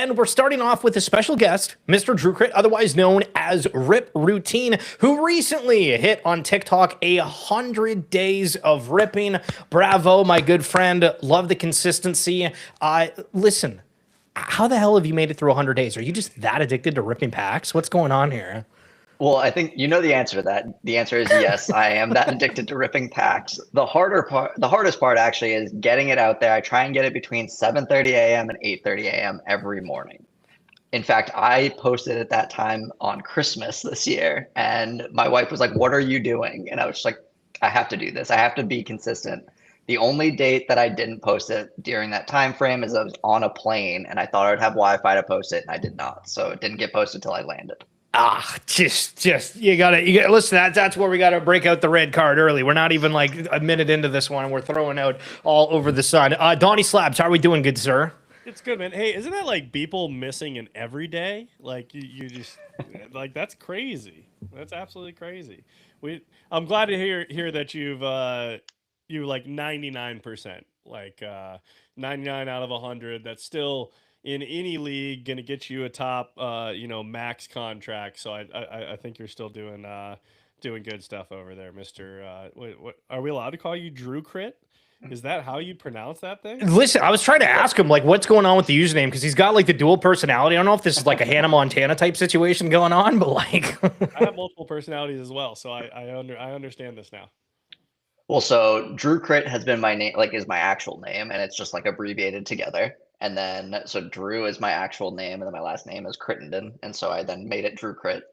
and we're starting off with a special guest, Mr. Drew Crit, otherwise known as RipRoutine, who recently hit on TikTok 100 days of ripping. Bravo, my good friend. Love the consistency. Listen, how the hell have you made it through 100 days? Are you just that addicted to ripping packs? What's going on here? Well, I think you know the answer to that. The answer is yes, I am that addicted to ripping packs. The hardest part actually is getting it out there. I try and get it between 7:30 a.m. and 8:30 a.m. every morning. In fact, I posted at that time on Christmas this year, and my wife was like, "What are you doing?" And I was just like, "I have to do this. I have to be consistent." The only date that I didn't post it during that time frame is I was on a plane, and I thought I would have Wi-Fi to post it, and I did not. So it didn't get posted till I landed. Just you gotta listen. That's where we gotta break out the red card early. We're not even like a minute into this one, and we're throwing out all over the sun. Donnie Slabs, how are we doing, good sir? It's good, man. Hey, isn't that like people missing an every day? Like you just like that's crazy. That's absolutely crazy. I'm glad to hear that you've you like 99%, like 99 out of 100. That's still in any league gonna get you a top max contract. So I think you're still doing good stuff over there, Mr. What are we allowed to call you, Drew Crit? Is that how you pronounce that thing? Listen, I was trying to ask him like what's going on with the username because he's got like the dual personality. I don't know if this is like a Hannah Montana type situation going on, but like I have multiple personalities as well, so I understand this now. Well, so Drew Crit has been my name, like is my actual name, and it's just like abbreviated together. And then so Drew is my actual name, and then my last name is Crittenden, and so I then made it Drew Crit.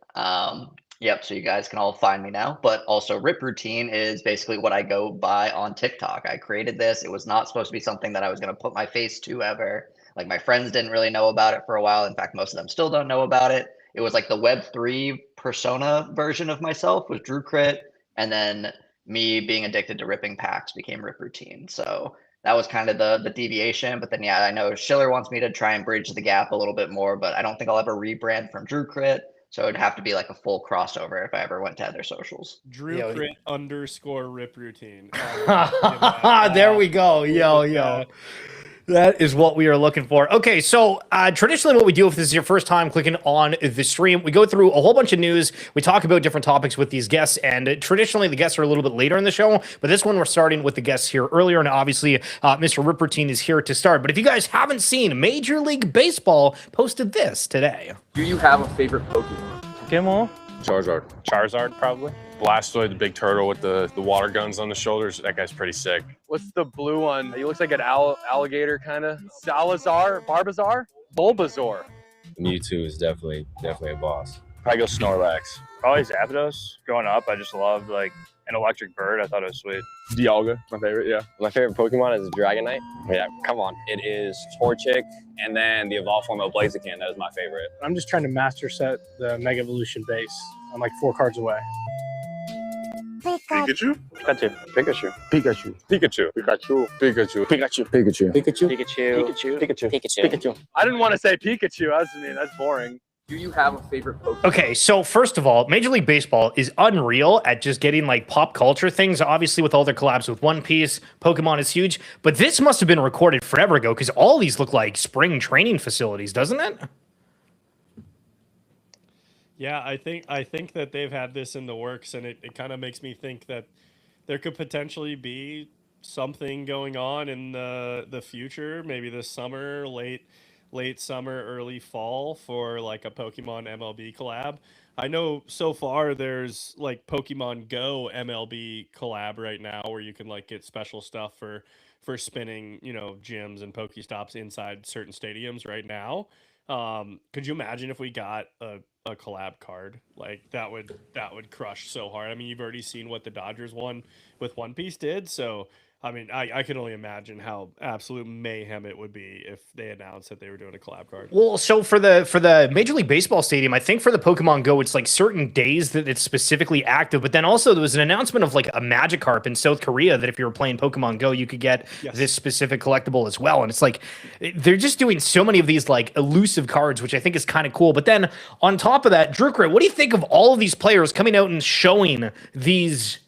Yep, so you guys can all find me now. But also RipRoutine is basically what I go by on TikTok. I created this. It was not supposed to be something that I was going to put my face to ever. Like my friends didn't really know about it for a while. In fact, most of them still don't know about it. It was like the Web3 persona version of myself was Drew Crit, and then me being addicted to ripping packs became RipRoutine. So that was kind of the deviation. But then, yeah, I know Schiller wants me to try and bridge the gap a little bit more, but I don't think I'll ever rebrand from Drew Crit. So it'd have to be like a full crossover if I ever went to other socials. Drew Crit _ RipRoutine. There we go. Yo. That is what we are looking for. Okay, so traditionally what we do if this is your first time clicking on the stream, we go through a whole bunch of news. We talk about different topics with these guests, and traditionally the guests are a little bit later in the show, but this one we're starting with the guests here earlier, and obviously Mr. RipRoutine is here to start. But if you guys haven't seen, Major League Baseball posted this today. Do you have a favorite Pokemon? Charizard, probably. Blastoise, the big turtle with the water guns on the shoulders. That guy's pretty sick. What's the blue one? He looks like an alligator kind of. Bulbasaur? Mewtwo is definitely a boss. Probably go Snorlax. Probably Zapdos. Growing up, I just loved like an electric bird. I thought it was sweet. Dialga, my favorite, yeah. My favorite Pokemon is Dragonite. Yeah, come on. It is Torchic, and then the evolved form of Blaziken. That is my favorite. I'm just trying to master set the Mega Evolution base. I'm like 4 cards away. Pikachu? Pikachu. I didn't want to say Pikachu. That's boring. Do you have a favorite Pokemon? Okay, so first of all, Major League Baseball is unreal at just getting like pop culture things. Obviously, with all their collabs with One Piece, Pokemon is huge. But this must have been recorded forever ago because all these look like spring training facilities, doesn't it? Yeah, I think that they've had this in the works, and it kind of makes me think that there could potentially be something going on in the future, maybe this summer, late summer, early fall for like a Pokemon MLB collab. I know so far there's like Pokemon Go MLB collab right now where you can like get special stuff for spinning, gyms and Pokestops inside certain stadiums right now. Could you imagine if we got a collab card? Like that would crush so hard. I mean, you've already seen what the Dodgers won with One Piece did, so I mean, I can only imagine how absolute mayhem it would be if they announced that they were doing a collab card. Well, so for the Major League Baseball stadium, I think for the Pokemon Go, it's like certain days that it's specifically active. But then also there was an announcement of like a Magikarp in South Korea that if you were playing Pokemon Go, you could get this specific collectible as well. And it's like they're just doing so many of these like elusive cards, which I think is kind of cool. But then on top of that, Drew Crit, what do you think of all of these players coming out and showing these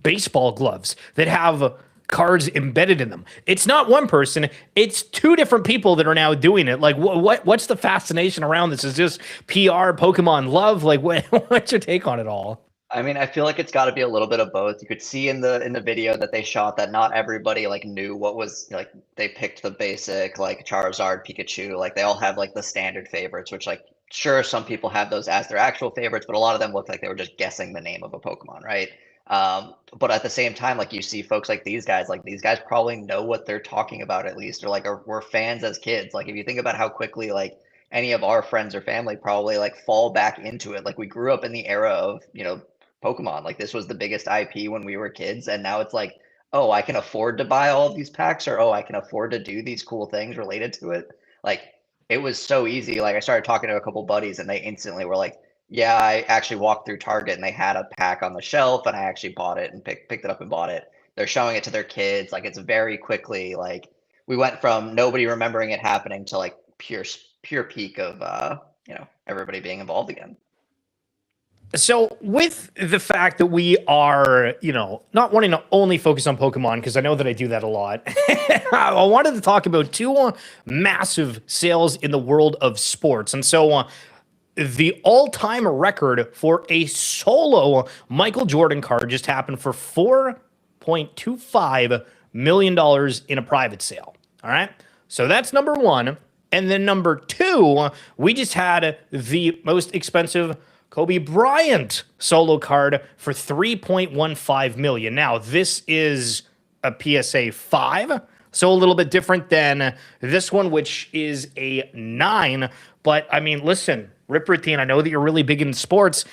baseball gloves that have cards embedded in them. It's not one person, it's two different people that are now doing it. Like what's the fascination around this? Is this PR, Pokemon love? Like what's your take on it all? I mean, I feel like it's got to be a little bit of both. You could see in the video that they shot that not everybody like knew what was like. They picked the basic like Charizard, Pikachu. Like they all have like the standard favorites, which like sure some people have those as their actual favorites, but a lot of them looked like they were just guessing the name of a Pokemon, right? But at the same time, like you see folks like these guys probably know what they're talking about at least, or like were fans as kids. Like if you think about how quickly like any of our friends or family probably like fall back into it. Like we grew up in the era of, you know, Pokemon. Like this was the biggest IP when we were kids, and now it's like, oh, I can afford to buy all of these packs, or oh, I can afford to do these cool things related to it. Like it was so easy. Like I started talking to a couple buddies, and they instantly were like, yeah, I actually walked through Target and they had a pack on the shelf, and I actually bought it and picked it up and bought it. They're showing it to their kids. Like it's very quickly like we went from nobody remembering it happening to like pure peak of you know, everybody being involved again. So with the fact that we are, you know, not wanting to only focus on Pokemon, because I know that I do that a lot, I wanted to talk about two massive sales in the world of sports. And so the all-time record for a solo Michael Jordan card just happened for $4.25 million in a private sale. All right. So that's number one. And then number two, we just had the most expensive Kobe Bryant solo card for $3.15 million. Now, this is a PSA 5, so a little bit different than this one, which is a 9. But, I mean, listen, RipRoutine, I know that you're really big in sports.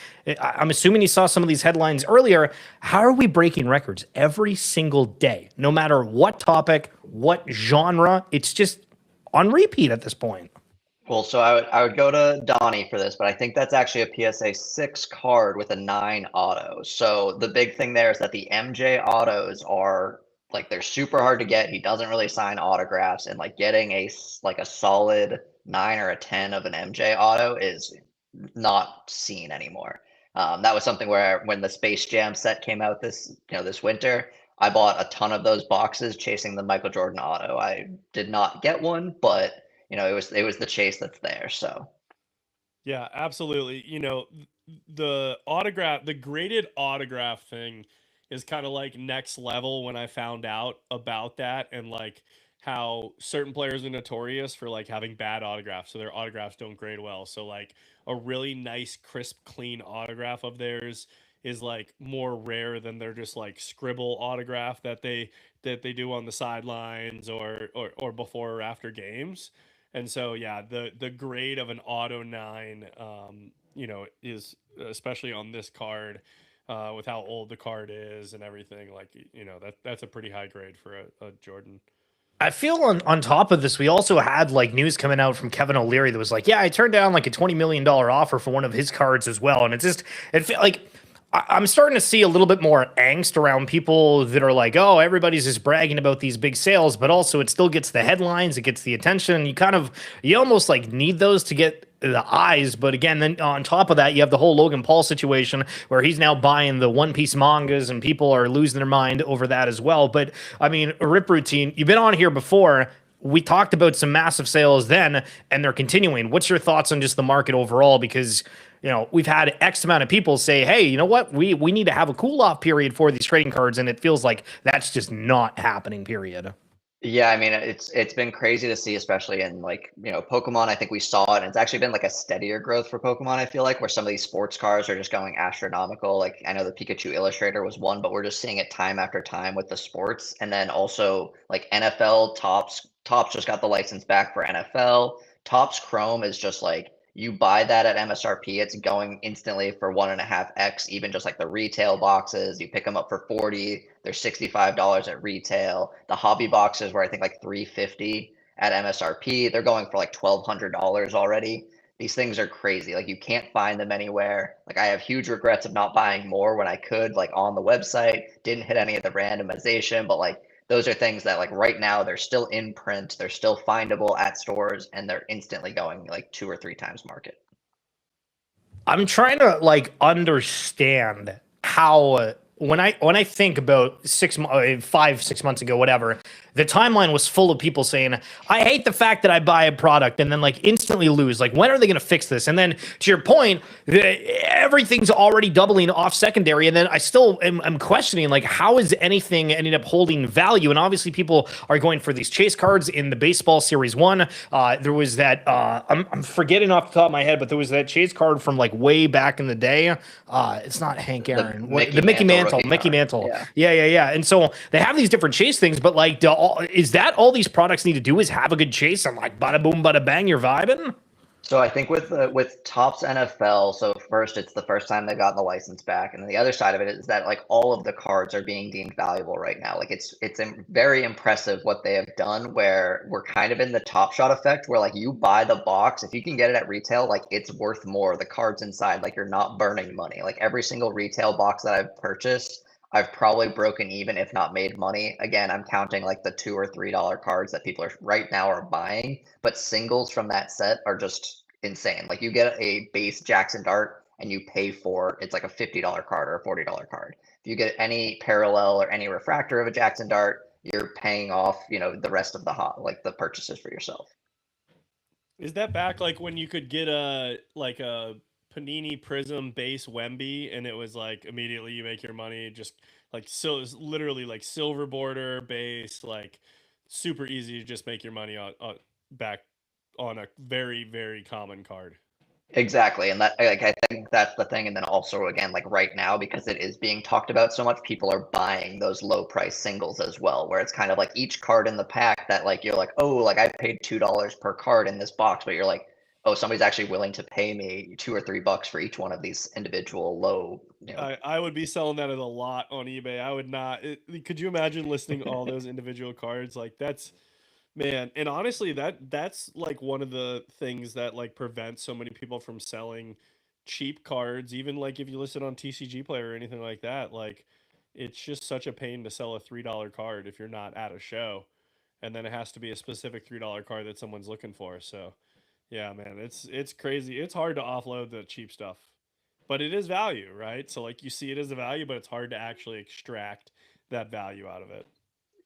I'm assuming you saw some of these headlines earlier. How are we breaking records every single day? No matter what topic, what genre, it's just on repeat at this point. Well, so I would go to Donnie for this, but I think that's actually a PSA 6 card with a 9 auto. So the big thing there is that the MJ autos are like they're super hard to get. He doesn't really sign autographs, and like getting a solid 9 or a 10 of an MJ auto is not seen anymore. That was something where when the Space Jam set came out this winter, I bought a ton of those boxes chasing the Michael Jordan auto. I did not get one, but you know, it was the chase that's there. So yeah, absolutely. You know, the graded autograph thing is kind of like next level when I found out about that, and like how certain players are notorious for like having bad autographs, so their autographs don't grade well. So like a really nice, crisp, clean autograph of theirs is like more rare than their just like scribble autograph that they do on the sidelines or before or after games. And so yeah, the grade of an auto 9 you know, is especially on this card with how old the card is and everything, like, you know, that's a pretty high grade for a Jordan. I feel on top of this, we also had like news coming out from Kevin O'Leary that was like, yeah, I turned down like a $20 million offer for one of his cards as well. And it felt like I'm starting to see a little bit more angst around people that are like, oh, everybody's just bragging about these big sales, but also it still gets the headlines, it gets the attention. You almost like need those to get the eyes. But again, then on top of that, you have the whole Logan Paul situation where he's now buying the One Piece mangas and people are losing their mind over that as well. But I mean, RipRoutine, you've been on here before. We talked about some massive sales then, and they're continuing. What's your thoughts on just the market overall? Because, you know, we've had X amount of people say, hey, you know what? We need to have a cool off period for these trading cards. And it feels like that's just not happening, period. yeah, I mean, it's been crazy to see, especially in like, you know, Pokemon. I think we saw it, and it's actually been like a steadier growth for Pokemon, I feel like, where some of these sports cards are just going astronomical. Like I know the Pikachu Illustrator was one, but we're just seeing it time after time with the sports. And then also like NFL Topps just got the license back for NFL. Topps Chrome is just like, you buy that at MSRP, it's going instantly for 1.5x, even just like the retail boxes. You pick them up for 40, they're $65 at retail. The hobby boxes were I think like $350 at MSRP, they're going for like $1,200 already. These things are crazy. Like you can't find them anywhere. Like I have huge regrets of not buying more when I could, like on the website. Didn't hit any of the randomization, but like those are things that like right now they're still in print, they're still findable at stores, and they're instantly going like 2 or 3 times market. I'm trying to like understand how when I think about 5, 6 months ago, whatever, the timeline was full of people saying, I hate the fact that I buy a product and then like instantly lose. Like, when are they going to fix this? And then to your point, everything's already doubling off secondary. And then I still am questioning, like, how is anything ending up holding value? And obviously people are going for these chase cards in the baseball series 1. There was that, I'm forgetting off the top of my head, but there was that chase card from like way back in the day. It's not Hank Aaron. The Mickey Mantle. Mickey Mantle. Yeah. And so they have these different chase things, but like, is that all these products need to do is have a good chase and like bada boom, bada bang, you're vibing? So I think with Topps NFL, so first it's the first time they've gotten the license back, and then the other side of it is that like all of the cards are being deemed valuable right now. Like it's very impressive what they have done. Where we're kind of in the Top Shot effect, where like you buy the box, if you can get it at retail, like it's worth more. The cards inside, like you're not burning money. Like every single retail box that I've purchased, I've probably broken even, if not made money. Again, I'm counting like the $2 or $3 cards that people are right now are buying, but singles from that set are just insane. Like you get a base Jackson Dart and you pay for it's like a $50 card or a $40 card. If you get any parallel or any refractor of a Jackson Dart, you're paying off, the rest of the purchases for yourself. Is that back like when you could get a Panini Prism base Wemby, and it was like immediately you make your money, just like, so it's literally like silver border base, like super easy to just make your money on back on a very, very common card. Exactly. And that, like, I think that's the thing. And then also, again, like right now, because it is being talked about so much, people are buying those low price singles as well, where it's kind of like each card in the pack that like, you're like, oh, like I paid $2 per card in this box, but you're like, oh, somebody's actually willing to pay me $2 or $3 for each one of these individual low. I would be selling that at a lot on eBay. I would not. Could you imagine listing all those individual cards? Like that's, man. And honestly, that's like one of the things that like prevents so many people from selling cheap cards. Even like if you list it on TCG Player or anything like that, like it's just such a pain to sell a $3 card if you're not at a show, and then it has to be a specific $3 card that someone's looking for. So. Yeah, man, it's crazy. It's hard to offload the cheap stuff, but it is value, right? So like you see it as a value, but it's hard to actually extract that value out of it.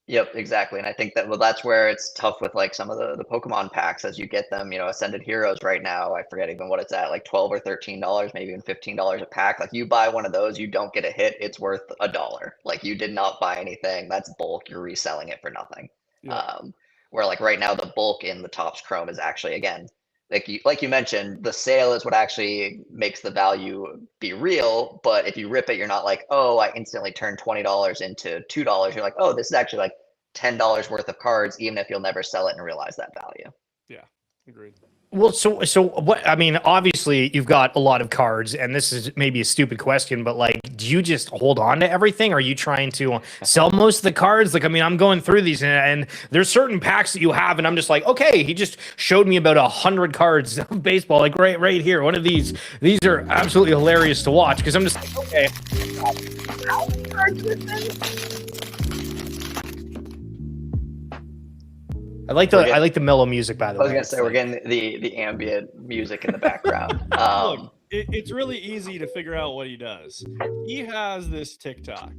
Yep, exactly. And I think that, well, that's where it's tough with like some of the Pokemon packs as you get them, Ascended Heroes right now. I forget even what it's at, like $12 or $13, maybe even $15 a pack. Like you buy one of those, you don't get a hit, it's worth $1. Like you did not buy anything. That's bulk. You're reselling it for nothing. Yeah. Where like right now the bulk in the Topps Chrome is actually, again, like you mentioned, the sale is what actually makes the value be real. But if you rip it, you're not like, oh, I instantly turned $20 into $2. You're like, oh, this is actually like $10 worth of cards, even if you'll never sell it and realize that value. Yeah, agreed. Well, so what? I mean, obviously you've got a lot of cards, and this is maybe a stupid question, but like, do you just hold on to everything? Are you trying to sell most of the cards? Like, I mean, I'm going through these, and there's certain packs that you have, and I'm just like, okay, he just showed me about 100 cards of baseball, like right here, one of these. These are absolutely hilarious to watch because I'm just like, okay. I like the mellow music, by the way. I was gonna say we're getting the ambient music in the background. Look, it's really easy to figure out what he does. He has this TikTok,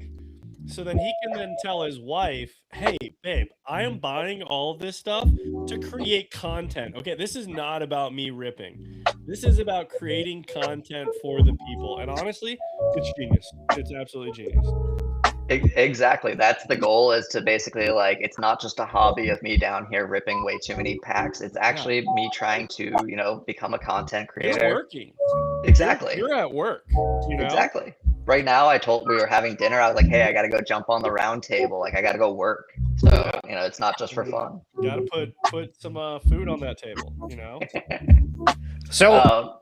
so then he can then tell his wife, "Hey, babe, I am buying all this stuff to create content. Okay, this is not about me ripping. This is about creating content for the people." And honestly, it's genius. It's absolutely genius. Exactly. That's the goal, is to basically like, it's not just a hobby of me down here ripping way too many packs. It's actually me trying to, become a content creator. You're working. Exactly. You're at work. Exactly. Right now, we were having dinner. I was like, hey, I got to go jump on the round table. Like I got to go work. So, it's not just for fun. You got to put some food on that table, So,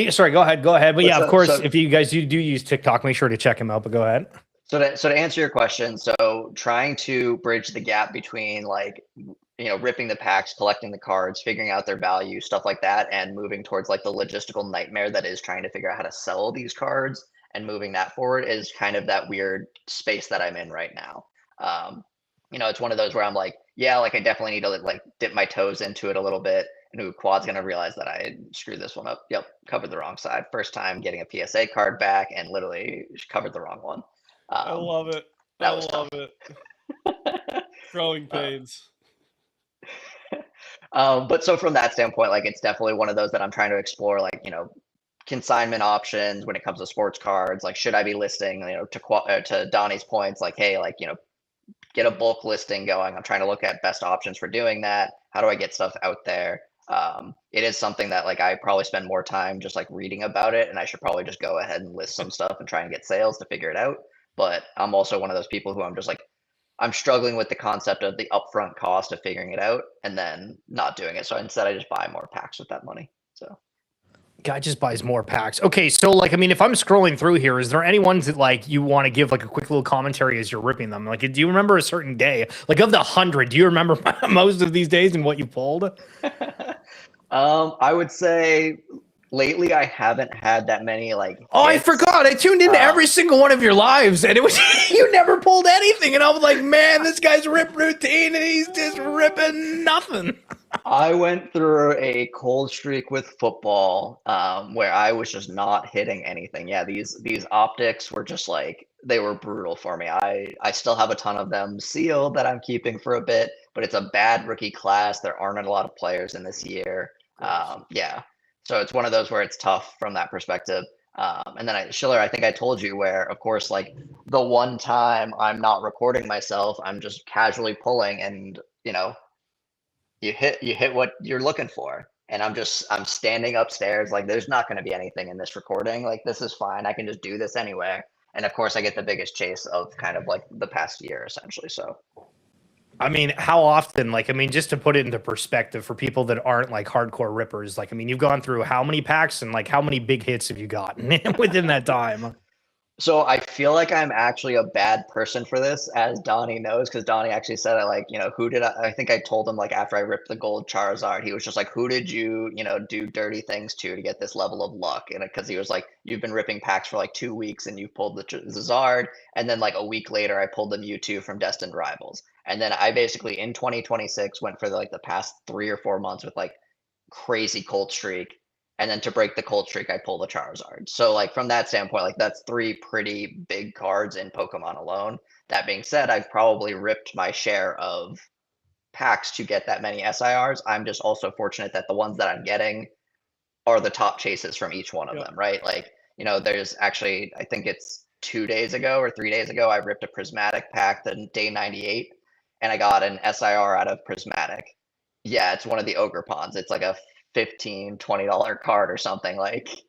sorry, go ahead. But yeah, of course, if you guys do use TikTok, make sure to check him out, but go ahead. So to answer your question, so trying to bridge the gap between like, ripping the packs, collecting the cards, figuring out their value, stuff like that, and moving towards like the logistical nightmare that is trying to figure out how to sell these cards and moving that forward is kind of that weird space that I'm in right now. It's one of those where I'm like, yeah, like I definitely need to like dip my toes into it a little bit. And Quad's going to realize that I screwed this one up. Yep, covered the wrong side. First time getting a PSA card back and literally covered the wrong one. I love it. that I was love tough. it. Growing pains. But so from that standpoint, like it's definitely one of those that I'm trying to explore, like, consignment options when it comes to sports cards. Like, should I be listing, to Donnie's points, like, hey, like, get a bulk listing going. I'm trying to look at best options for doing that. How do I get stuff out there? It is something that like I probably spend more time just like reading about it, and I should probably just go ahead and list some stuff and try and get sales to figure it out. But I'm also one of those people who I'm just like, I'm struggling with the concept of the upfront cost of figuring it out and then not doing it. So instead, I just buy more packs with that money. So Guy just buys more packs. Okay, so like, I mean, if I'm scrolling through here, is there any ones that like you want to give like a quick little commentary as you're ripping them? Like, do you remember a certain day? Like of the 100, do you remember most of these days and what you pulled? I would say lately I haven't had that many like. Oh, I hits. forgot. I tuned into every single one of your lives, and it was you never pulled anything, and I was like, man, this guy's RipRoutine, and he's just ripping nothing. I went through a cold streak with football, where I was just not hitting anything. Yeah, these optics were just like they were brutal for me. I still have a ton of them sealed that I'm keeping for a bit, but it's a bad rookie class. There aren't a lot of players in this year. Yeah. So it's one of those where it's tough from that perspective. And then Schiller, I think I told you where, of course, like the one time I'm not recording myself, I'm just casually pulling, and you hit what you're looking for. And I'm standing upstairs, like there's not going to be anything in this recording. Like this is fine. I can just do this anywhere. And of course, I get the biggest chase of kind of like the past year, essentially. So. I mean, how often, like, I mean, just to put it into perspective for people that aren't like hardcore rippers, like, I mean, you've gone through how many packs and like how many big hits have you gotten within that time? So I feel like I'm actually a bad person for this, as Donnie knows, because Donnie actually said, who did I think I told him like after I ripped the gold Charizard, he was just like, who did you, do dirty things to get this level of luck? And because he was like, you've been ripping packs for like 2 weeks and you pulled the Zard. And then like a week later, I pulled the Mewtwo from Destined Rivals. And then I basically in 2026 went for the past 3 or 4 months with like crazy cold streak. And then to break the cold streak, I pull the Charizard. So like from that standpoint, like that's 3 pretty big cards in Pokemon alone. That being said, I've probably ripped my share of packs to get that many SIRs. I'm just also fortunate that the ones that I'm getting are the top chases from each one of them, right? Like, there's actually, I think it's 2 days ago or 3 days ago, I ripped a Prismatic pack, the day 98, and I got an SIR out of Prismatic. Yeah, it's one of the Ogre Ponds. It's like a $15-$20 card or something. Like,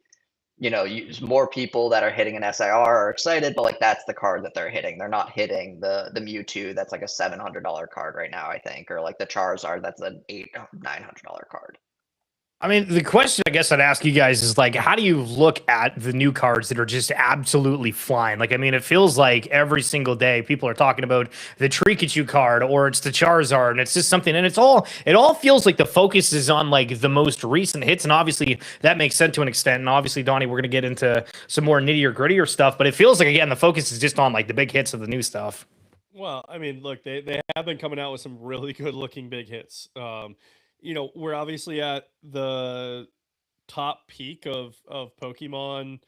more people that are hitting an SIR are excited, but like that's the card that they're hitting. They're not hitting the Mewtwo that's like a $700 card right now, I think, or like the Charizard that's an $800-$900 card. I mean, the question I guess I'd ask you guys is like, how do you look at the new cards that are just absolutely flying? Like, I mean, it feels like every single day people are talking about the Pikachu card or it's the Charizard, and it's just something, and it all feels like the focus is on like the most recent hits, and obviously that makes sense to an extent. And obviously, Donnie, we're gonna get into some more nittier grittier stuff, but it feels like again the focus is just on like the big hits of the new stuff. Well, I mean, look, they have been coming out with some really good looking big hits. We're obviously at the top peak of Pokemon,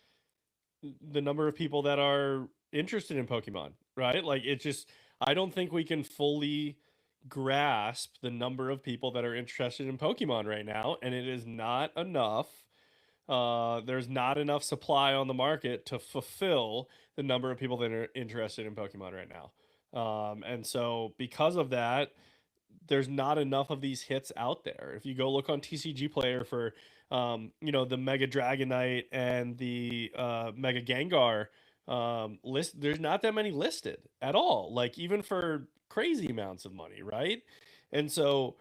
the number of people that are interested in Pokemon, right? Like I don't think we can fully grasp the number of people that are interested in Pokemon right now, and it is not enough. There's not enough supply on the market to fulfill the number of people that are interested in Pokemon right now. And so because of that, there's not enough of these hits out there. If you go look on TCG Player for, the Mega Dragonite and the Mega Gengar list, there's not that many listed at all, like even for crazy amounts of money, right? And so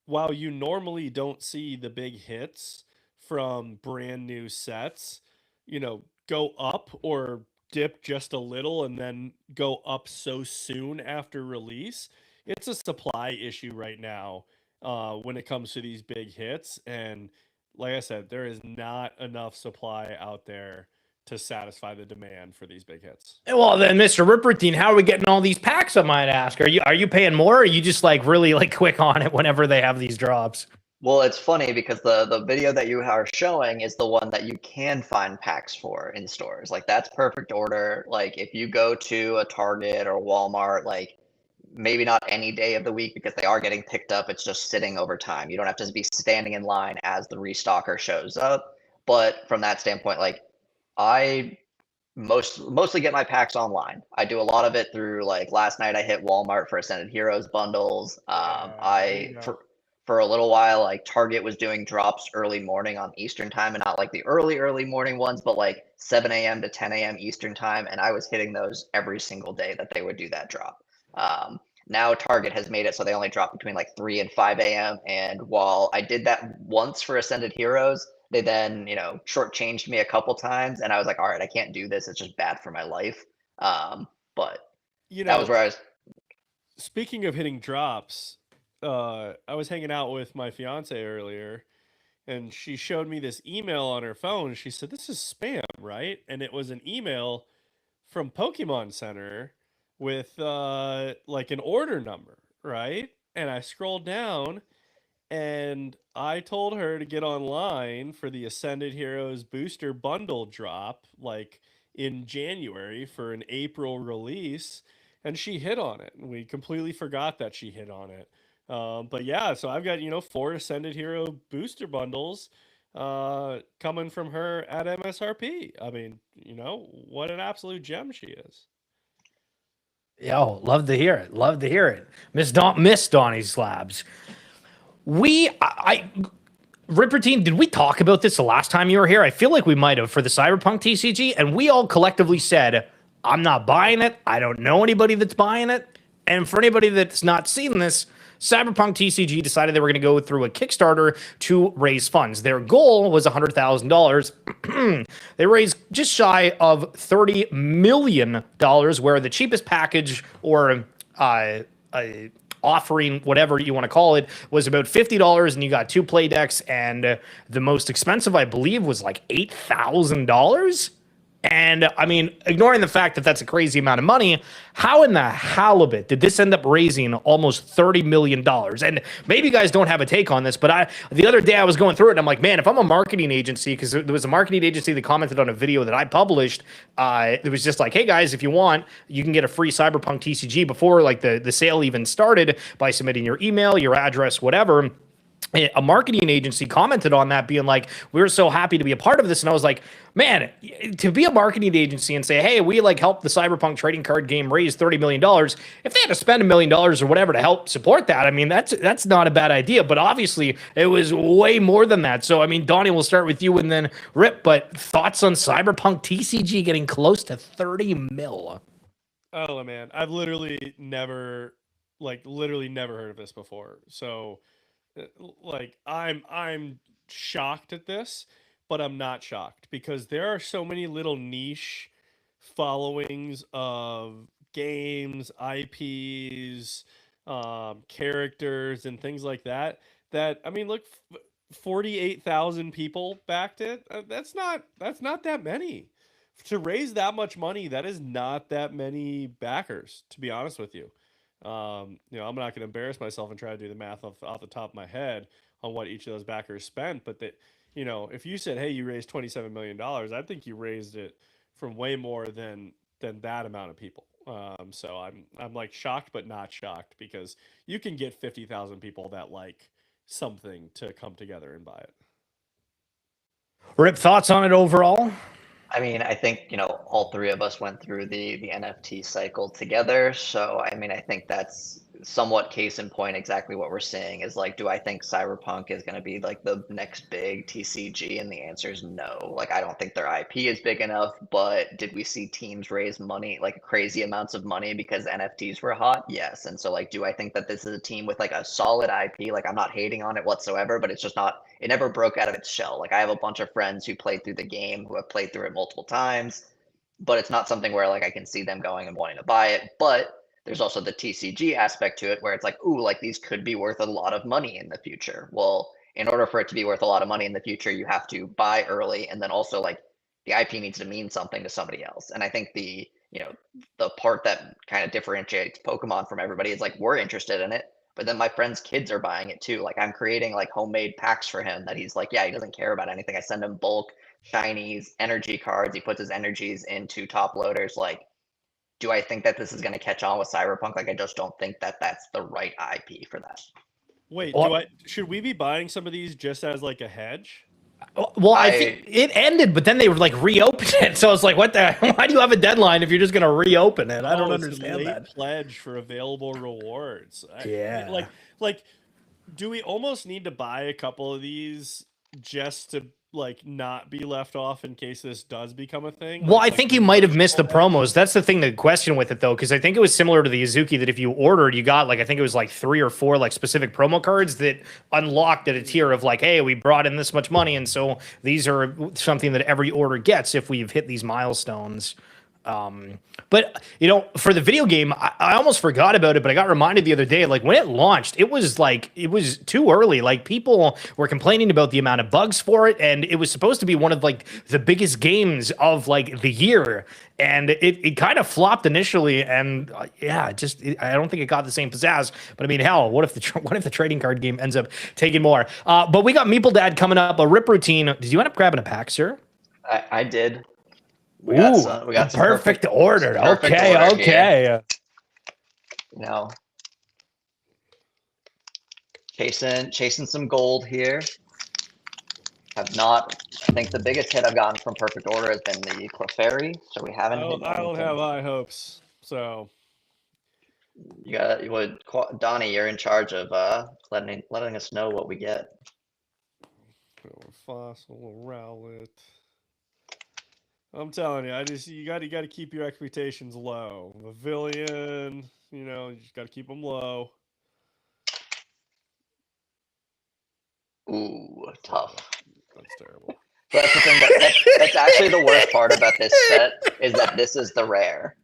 while you normally don't see the big hits from brand new sets, go up or dip just a little and then go up so soon after release, it's a supply issue right now when it comes to these big hits. And like I said, there is not enough supply out there to satisfy the demand for these big hits. Well, then, Mr. RipRoutine, how are we getting all these packs? I might ask. Are you paying more? Or are you just like really like quick on it whenever they have these drops? Well, it's funny because the video that you are showing is the one that you can find packs for in stores. Like that's perfect order. Like if you go to a Target or Walmart, like maybe not any day of the week because they are getting picked up. It's just sitting over time. You don't have to be standing in line as the restocker shows up. But from that standpoint, like I mostly get my packs online. I do a lot of it through like last night I hit Walmart for Ascended Heroes bundles. There you go. For a little while like Target was doing drops early morning on Eastern time and not like the early morning ones, but like 7 a.m. to 10 a.m. Eastern time, and I was hitting those every single day that they would do that drop. Now Target has made it so they only drop between like 3 and 5 a.m. And while I did that once for Ascended Heroes, they then, shortchanged me a couple times, and I was like, all right, I can't do this. It's just bad for my life. But that was where I was. Speaking of hitting drops, I was hanging out with my fiance earlier, and she showed me this email on her phone. She said, "This is spam, right?" And it was an email from Pokemon Center with like an order number, right? And I scrolled down, and I told her to get online for the Ascended Heroes booster bundle drop, like in January for an April release, and she hit on it. We completely forgot that she hit on it. But yeah, so I've got 4 Ascended Hero booster bundles coming from her at MSRP. I mean, what an absolute gem she is. Yo, love to hear it. Love to hear it. Miss Donnie Slabs. RipRoutine, did we talk about this the last time you were here? I feel like we might have for the Cyberpunk TCG, and we all collectively said, I'm not buying it. I don't know anybody that's buying it. And for anybody that's not seen this, Cyberpunk TCG decided they were going to go through a Kickstarter to raise funds. Their goal was $100,000. They raised just shy of $30 million, where the cheapest package or offering, whatever you want to call it, was about $50, and you got 2 play decks, and the most expensive, I believe, was like $8,000. And I mean, ignoring the fact that that's a crazy amount of money, how in the halibut did this end up raising almost $30 million? And maybe you guys don't have a take on this, but the other day I was going through it and I'm like, man, if I'm a marketing agency, because there was a marketing agency that commented on a video that I published, it was just like, hey guys, if you want, you can get a free Cyberpunk TCG before like the sale even started by submitting your email, your address, whatever. A marketing agency commented on that being like, we're so happy to be a part of this. And I was like, man, to be a marketing agency and say, hey, we like helped the Cyberpunk trading card game raise $30 million. If they had to spend $1 million or whatever to help support that, I mean, that's not a bad idea. But obviously it was way more than that. So, I mean, Donnie, we'll start with you and then Rip, but thoughts on Cyberpunk TCG getting close to 30 mil? Oh man, I've literally never heard of this before. So like I'm shocked at this, but I'm not shocked because there are so many little niche followings of games, IPs, characters and things like that I mean, look, 48,000 people backed it. That's not that many. To raise that much money, that is not that many backers, to be honest with you. I'm not going to embarrass myself and try to do the math off the top of my head on what each of those backers spent. But that, if you said, hey, you raised $27 million, I think you raised it from way more than that amount of people. So I'm like shocked, but not shocked because you can get 50,000 people that like something to come together and buy it. Rip, thoughts on it overall? I mean, I think, all 3 of us went through the NFT cycle together. So, I mean, I think that's somewhat case in point. Exactly what we're seeing is like, do I think Cyberpunk is going to be like the next big TCG? And the answer is no. Like, I don't think their IP is big enough, but did we see teams raise money, like crazy amounts of money because NFTs were hot? Yes. And so like, do I think that this is a team with like a solid IP? Like, I'm not hating on it whatsoever, but it's just not, it never broke out of its shell. Like I have a bunch of friends who played through the game, who have played through it multiple times, but it's not something where like I can see them going and wanting to buy it. But there's also the TCG aspect to it where it's like, ooh, like these could be worth a lot of money in the future. Well, in order for it to be worth a lot of money in the future, you have to buy early. And then also like the IP needs to mean something to somebody else. And I think the part that kind of differentiates Pokemon from everybody is like, we're interested in it. But then my friend's kids are buying it too. Like I'm creating like homemade packs for him that he's like, yeah, he doesn't care about anything. I send him bulk shinies, energy cards. He puts his energies into top loaders. Like, do I think that this is going to catch on with Cyberpunk? Like, I just don't think that that's the right IP for that. Wait, Well- should we be buying some of these just as like a hedge? Well, I think it ended, but then they were like reopened it. So it's like, what the? Why do you have a deadline if you're just gonna reopen it? I don't It's a understand late that. pledge for available rewards. Yeah. Like, do we almost need to buy a couple of these just to like not be left off in case this does become a thing? Well, I think you might have missed the promos. That's the thing, the question with it though, because I think it was similar to the Izuki that if you ordered, you got like I think it was like 3 or 4 like specific promo cards that unlocked at a tier of like, hey, we brought in this much money, and so these are something that every order gets if we've hit these milestones. But you know, for the video game, I almost forgot about it, but I got reminded the other day, like when it launched, it was too early. Like people were complaining about the amount of bugs for it, and it was supposed to be one of like the biggest games of like the year, and it kind of flopped initially, and I don't think it got the same pizzazz. But I mean, hell, what if the trading card game ends up taking more? But we got MeepleDad coming up, a rip routine. Did you end up grabbing a pack, sir? I did. We We got some perfect order. perfect Okay, order okay. You know, chasing some gold here. I think the biggest hit I've gotten from Perfect Order has been the Clefairy, so we haven't hit I don't anything. have high hopes. So Donnie, you're in charge of letting us know what we get. Fossil Rowlet. I'm telling you, you got to keep your expectations low. Pavilion, you just got to keep them low. Ooh, tough. That's terrible. That's the thing. That's actually the worst part about this set is that this is the rare.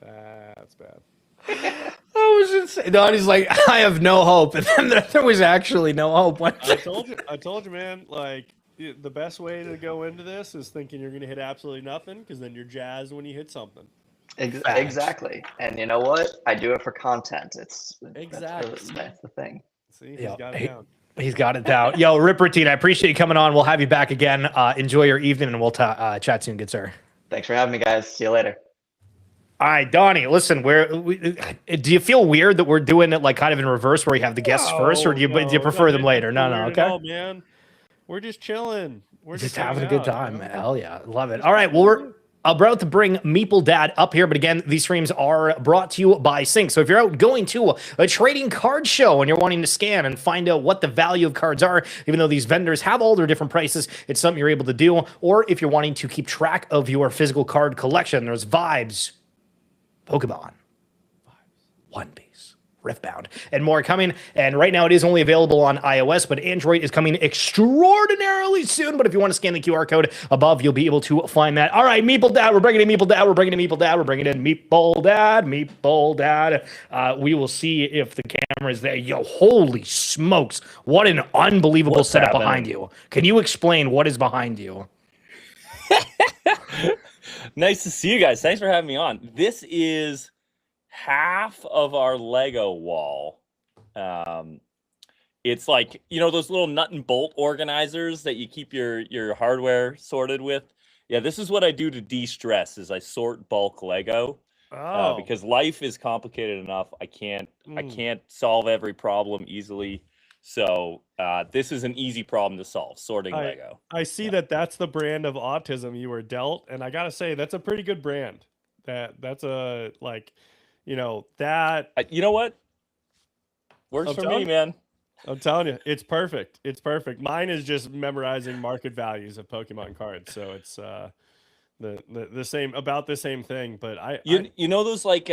That's bad. I was just saying, Donnie's like, I have no hope, and then there was actually no hope. I told you, man. Like the best way to go into this is thinking you're going to hit absolutely nothing, because then you're jazzed when you hit something. Exactly. And you know what? I do it for content. Exactly. That's the thing. See, he's got it down. He's got it down. Yo, RipRoutine, I appreciate you coming on. We'll have you back again. Enjoy your evening, and we'll chat soon, good sir. Thanks for having me, guys. See you later. All right, Donnie, listen, do you feel weird that we're doing it like kind of in reverse where you have the guests first, or do you prefer them later? No, okay. No, man. We're just chilling. We're Just having a good time. man. Hell yeah. Love it. All right. Well, we're about to bring MeepleDad up here. But again, these streams are brought to you by Sync. So if you're out going to a trading card show and you're wanting to scan and find out what the value of cards are, even though these vendors have all their different prices, it's something you're able to do. Or if you're wanting to keep track of your physical card collection, there's Vibes, Pokemon, One Piece, Riftbound, and more coming. And right now it is only available on iOS, but Android is coming extraordinarily soon. But if you want to scan the QR code above, you'll be able to find that. All right, MeepleDad, we're bringing in MeepleDad, we're bringing in MeepleDad, we're bringing in MeepleDad. We will see if the camera is there. Yo, holy smokes. What an unbelievable setup behind you. Can you explain what is behind you? Nice to see you guys. Thanks for having me on. This is half of our Lego wall. It's like, those little nut and bolt organizers that you keep your hardware sorted with. Yeah, this is what I do to de-stress, is I sort bulk Lego. Because life is complicated enough. I can't solve every problem easily. So this is an easy problem to solve, sorting Lego. I see that's the brand of autism you were dealt, and I gotta say that's a pretty good brand. That's a that. You know what? Works for me, man. I'm telling you, it's perfect. It's perfect. Mine is just memorizing market values of Pokemon cards, so it's the same, about the same thing. But those like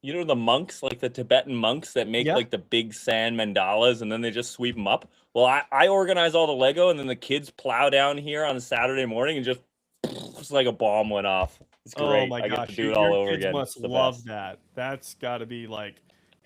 the monks, like the Tibetan monks that make like the big sand mandalas and then they just sweep them up. Well, I organize all the Lego, and then the kids plow down here on a Saturday morning and just like a bomb went off. It's great. Oh my I gosh, get to do it all over kids again. Must love that. That's got to be like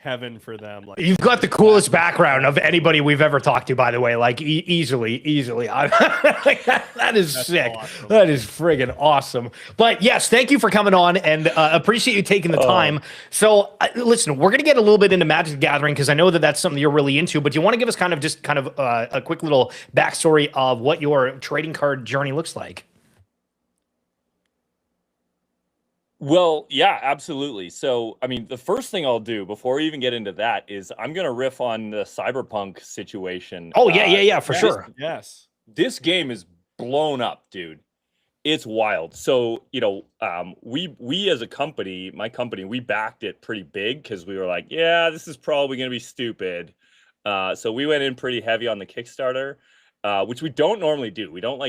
heaven for them. Like, You've got the coolest background of anybody we've ever talked to, by the way. Like easily. That is That's sick. awesome. That is friggin' awesome. But yes, thank you for coming on and appreciate you taking the time. So listen, we're gonna get a little bit into Magic the Gathering because I know that that's something you're really into. But do you want to give us kind of a quick little backstory of what your trading card journey looks like? Well, yeah, absolutely. So, I mean, the first thing I'll do before we even get into that is I'm going to riff on the Cyberpunk situation. Oh, yeah, for sure. Yes. This game is blown up, dude. It's wild. So, we as a company, my company, we backed it pretty big because we were like, yeah, this is probably going to be stupid. So we went in pretty heavy on the Kickstarter. Which we don't normally do. We don't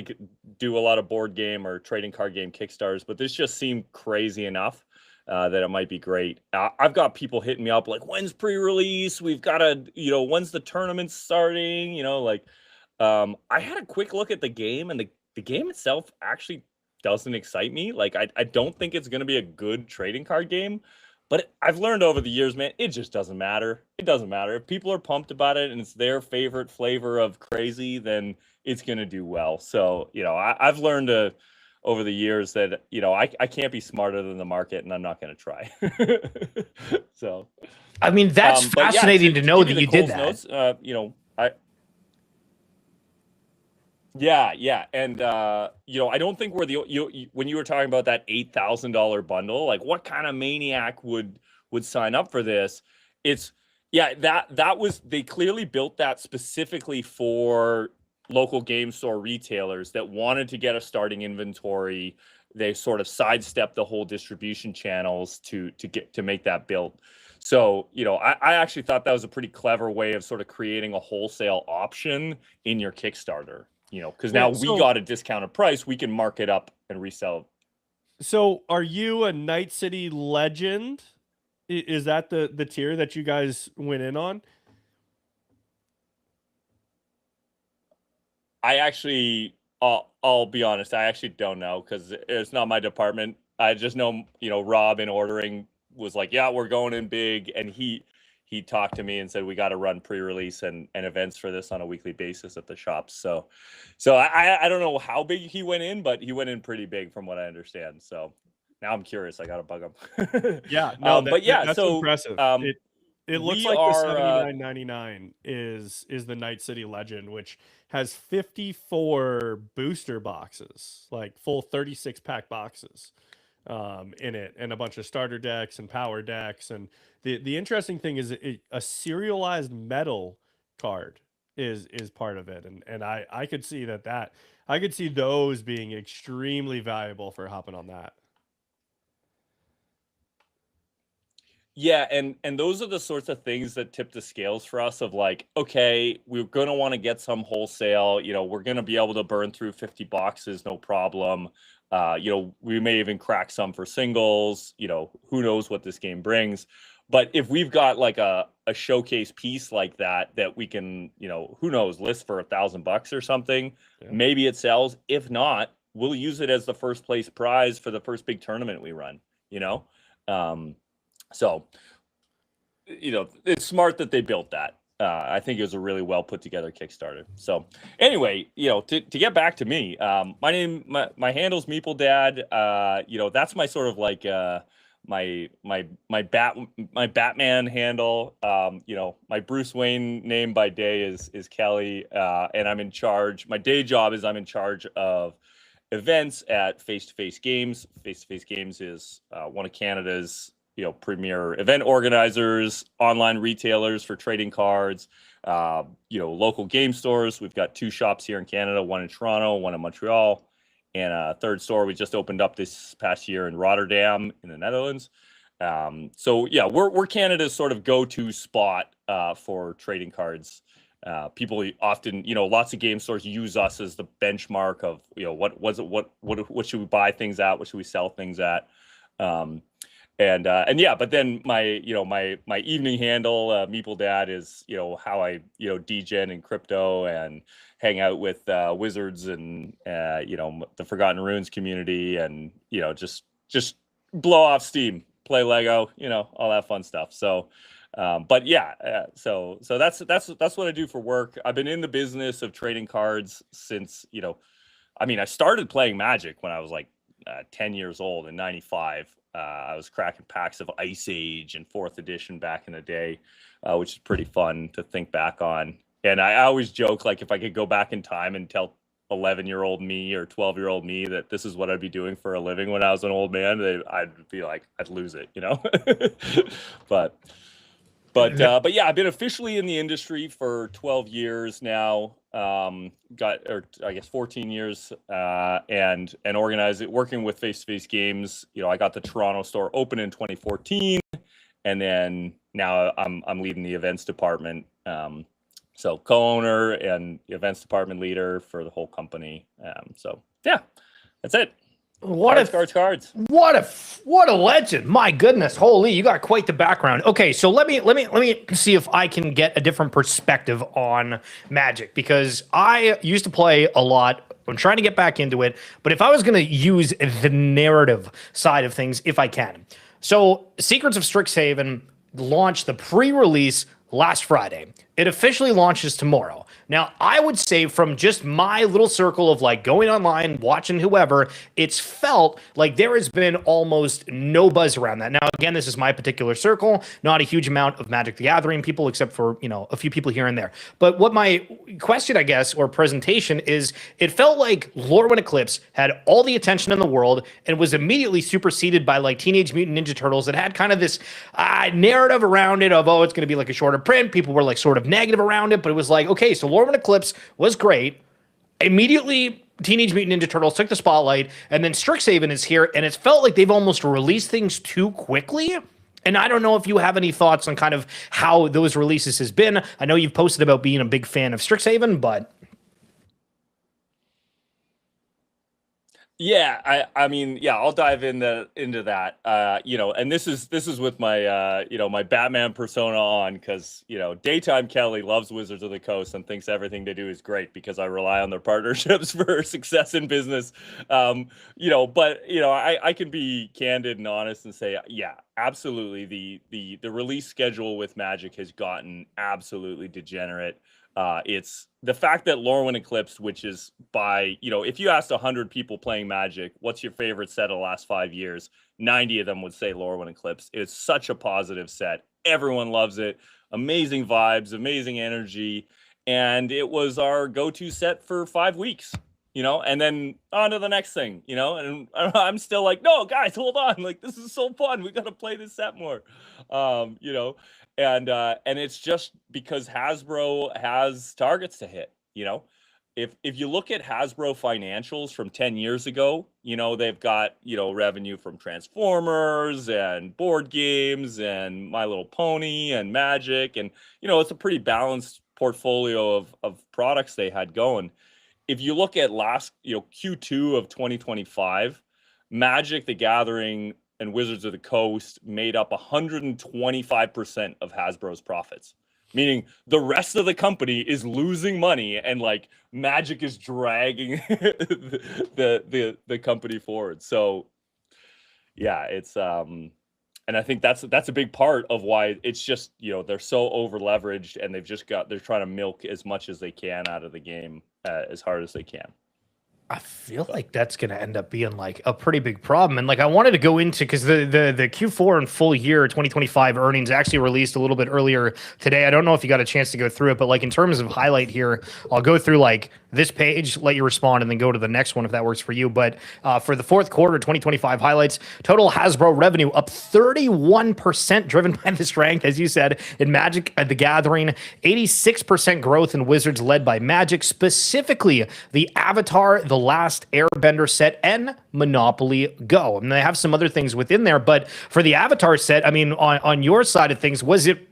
do a lot of board game or trading card game Kickstarters, but this just seemed crazy enough that it might be great. I've got people hitting me up like, when's pre-release? We've got when's the tournament starting? I had a quick look at the game, and the game itself actually doesn't excite me. Like, I don't think it's going to be a good trading card game. But I've learned over the years, man, it just doesn't matter. It doesn't matter. If people are pumped about it and it's their favorite flavor of crazy, then it's going to do well. So, I've learned over the years that, I can't be smarter than the market, and I'm not going to try. So, I mean, that's fascinating to know that you did that. Notes, Yeah. And, I don't think we're when you were talking about that $8,000 bundle, like what kind of maniac would sign up for this? They clearly built that specifically for local game store retailers that wanted to get a starting inventory. They sort of sidestepped the whole distribution channels to make that build. So, I actually thought that was a pretty clever way of sort of creating a wholesale option in your Kickstarter. Because now we got a discounted price, we can mark it up and resell. So are you a Night City legend? Is that the tier that you guys went in on? I actually, I'll be honest, I actually don't know because it's not my department. I just know, Rob in ordering was like, yeah, we're going in big. And he talked to me and said, we got to run pre-release and events for this on a weekly basis at the shops. So I don't know how big he went in, but he went in pretty big from what I understand. So now I'm curious. I got to bug him. Yeah. No, that's so impressive. It looks like the $79.99 is the Night City Legend, which has 54 booster boxes, like full 36-pack boxes in it, and a bunch of starter decks and power decks. And the interesting thing is a serialized metal card is part of it, and I could see that I could see those being extremely valuable for hopping on that. Yeah, and those are the sorts of things that tip the scales for us of like, okay, we're going to want to get some wholesale, we're going to be able to burn through 50 boxes, no problem. We may even crack some for singles, who knows what this game brings. But if we've got like a showcase piece like that we can, who knows, list for $1,000 or something, maybe it sells. If not, we'll use it as the first place prize for the first big tournament we run, So, it's smart that they built that. I think it was a really well put together Kickstarter. So anyway, to get back to me, my handle's MeepleDad. That's my sort of like my Batman handle. My Bruce Wayne name by day is Kelly, and I'm in charge. My day job is I'm in charge of events at Face to Face Games. Face to Face Games is one of Canada's premier event organizers, online retailers for trading cards, local game stores. We've got 2 shops here in Canada, one in Toronto, one in Montreal, and a third store we just opened up this past year in Rotterdam in the Netherlands. So yeah, we're Canada's sort of go-to spot for trading cards. People often, lots of game stores use us as the benchmark of, what should we buy things at? What should we sell things at? And yeah, but then my evening handle, MeepleDad, is, how I, degen in crypto and hang out with wizards and, the Forgotten Runes community and, just blow off steam, play Lego, all that fun stuff. So, But yeah, so that's what I do for work. I've been in the business of trading cards since, I mean, I started playing Magic when I was like 10 years old in '95. I was cracking packs of Ice Age and 4th edition back in the day, which is pretty fun to think back on. And I always joke, like, if I could go back in time and tell 11-year-old me or 12-year-old me that this is what I'd be doing for a living when I was an old man, I'd be like, I'd lose it, But yeah, I've been officially in the industry for 12 years now. I guess 14 years, and working with face-to-face games. I got the Toronto store open in 2014, and then now I'm leading the events department. So co-owner and events department leader for the whole company. So yeah, that's it. Cards. What a legend! My goodness, holy, you got quite the background. Okay, so let me see if I can get a different perspective on Magic, because I used to play a lot. I'm trying to get back into it, but if I was going to use the narrative side of things, if I can. So Secrets of Strixhaven launched the pre-release last Friday. It officially launches tomorrow. Now, I would say from just my little circle of like going online, watching whoever, it's felt like there has been almost no buzz around that. Now, again, this is my particular circle, not a huge amount of Magic the Gathering people, except for, a few people here and there. But what my question, I guess, or presentation is, it felt like Lorwyn Eclipse had all the attention in the world and was immediately superseded by like Teenage Mutant Ninja Turtles that had kind of this narrative around it of, oh, it's going to be like a shorter print. People were like sort of negative around it, but it was like, okay, so Lorwyn Eclipse was great. Immediately, Teenage Mutant Ninja Turtles took the spotlight, and then Strixhaven is here, and it's felt like they've almost released things too quickly. And I don't know if you have any thoughts on kind of how those releases has been. I know you've posted about being a big fan of Strixhaven, but yeah, I mean, yeah, I'll dive into that. And this is with my my Batman persona on, because daytime Kelly loves Wizards of the Coast and thinks everything they do is great because I rely on their partnerships for success in business. But I can be candid and honest and say, yeah, absolutely, the release schedule with Magic has gotten absolutely degenerate. It's the fact that Lorwyn Eclipse, which is by, if you asked 100 people playing Magic, what's your favorite set of the last 5 years? 90 of them would say Lorwyn Eclipse. It's such a positive set. Everyone loves it. Amazing vibes, amazing energy. And it was our go-to set for 5 weeks, and then on to the next thing, and I'm still like, no, guys, hold on. Like, this is so fun. We got to play this set more, And it's just because Hasbro has targets to hit. If you look at Hasbro financials from 10 years ago, they've got revenue from Transformers and board games and My Little Pony and Magic, and it's a pretty balanced portfolio of products they had going. If you look at last Q2 of 2025, Magic the Gathering and Wizards of the Coast made up 125% of Hasbro's profits, meaning the rest of the company is losing money, and like Magic is dragging the company forward. So yeah, it's and I think that's a big part of why it's just they're so over leveraged, and they're trying to milk as much as they can out of the game as hard as they can. I feel like that's going to end up being like a pretty big problem. And like, I wanted to go into, because the Q4 and full year 2025 earnings actually released a little bit earlier today. I don't know if you got a chance to go through it, but like in terms of highlight here, I'll go through like this page, let you respond, and then go to the next one if that works for you. But for the fourth quarter 2025 highlights, total Hasbro revenue up 31%, driven by the strength, as you said, in Magic the Gathering, 86% growth in Wizards led by Magic, specifically the Avatar, the Last Airbender set, and Monopoly Go. And they have some other things within there, but for the Avatar set, I mean, on your side of things, was it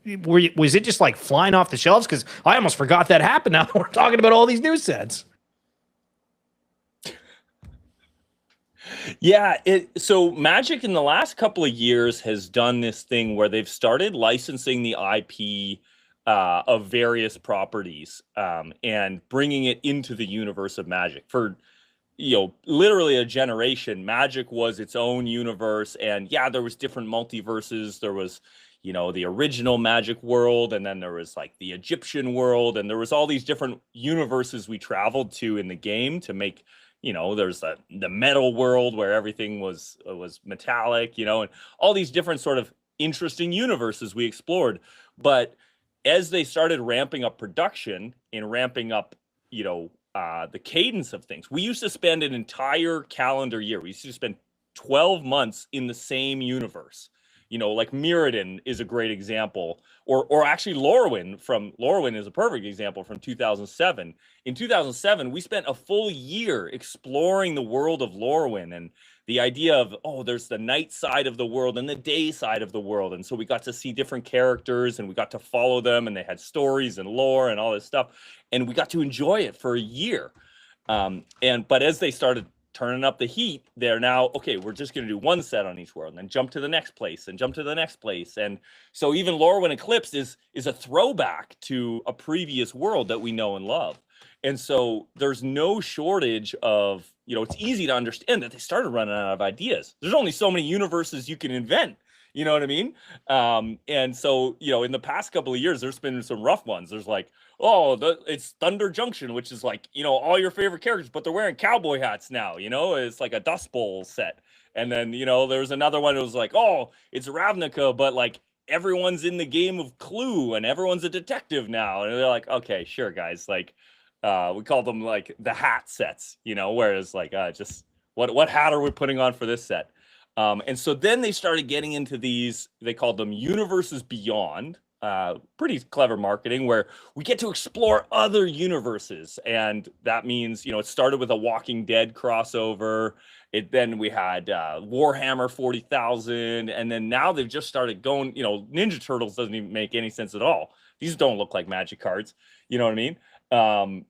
just like flying off the shelves? Because I almost forgot that happened. Now we're talking about all these new sets. Yeah, so Magic in the last couple of years has done this thing where they've started licensing the IP of various properties and bringing it into the universe of Magic. For literally a generation, Magic was its own universe, and yeah, there was different multiverses. There was you know, the original Magic world, and then there was like the Egyptian world, and there was all these different universes we traveled to in the game to make, you know, there's the metal world where everything was metallic, you know, and all these different sort of interesting universes we explored. But as they started ramping up production and ramping up, you know, the cadence of things, we used to spend an entire calendar year. We used to spend 12 months in the same universe. You know, like Mirrodin is a great example, or actually Lorwyn is a perfect example from 2007. In 2007, we spent a full year exploring the world of Lorwyn and the idea of, oh, there's the night side of the world and the day side of the world. And so we got to see different characters and we got to follow them, and they had stories and lore and all this stuff. And we got to enjoy it for a year. But as they started turning up the heat, they're now, okay, we're just going to do one set on each world and then jump to the next place and jump to the next place. And so even Lorwyn Eclipse is a throwback to a previous world that we know and love. And so there's no shortage of, you know, it's easy to understand that they started running out of ideas. There's only so many universes you can invent. You know what I mean? And so, you know, in the past couple of years, there's been some rough ones. There's like, oh, it's Thunder Junction, which is like, you know, all your favorite characters, but they're wearing cowboy hats now, you know, it's like a Dust Bowl set. And then, you know, there's another one that was like, oh, it's Ravnica, but like everyone's in the game of Clue and everyone's a detective now. And they're like, okay, sure, guys. Like, we call them like the hat sets, you know, whereas like, just what hat are we putting on for this set? And so then they started getting into these, they called them Universes Beyond, pretty clever marketing, where we get to explore other universes. And that means, you know, it started with a Walking Dead crossover. Then we had Warhammer 40,000. And then now they've just started going, you know, Ninja Turtles doesn't even make any sense at all. These don't look like Magic cards. You know what I mean?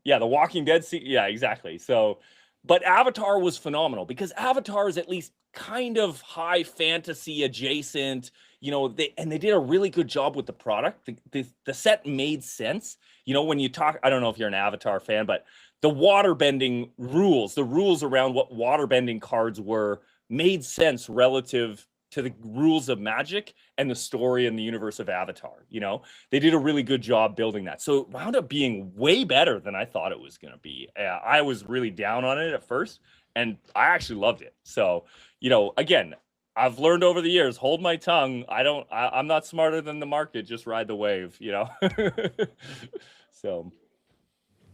Yeah, the Walking Dead, yeah, exactly. So, but Avatar was phenomenal because Avatar is at least kind of high fantasy adjacent, you know, they did a really good job with the product. The set made sense. You know, when you talk, I don't know if you're an Avatar fan, but the waterbending rules, the rules around what waterbending cards were made sense relative to the rules of Magic and the story and the universe of Avatar. You know, they did a really good job building that. So it wound up being way better than I thought it was going to be. I was really down on it at first, and I actually loved it. So, you know, again, I've learned over the years, hold my tongue. I'm not smarter than the market. Just ride the wave, you know? So.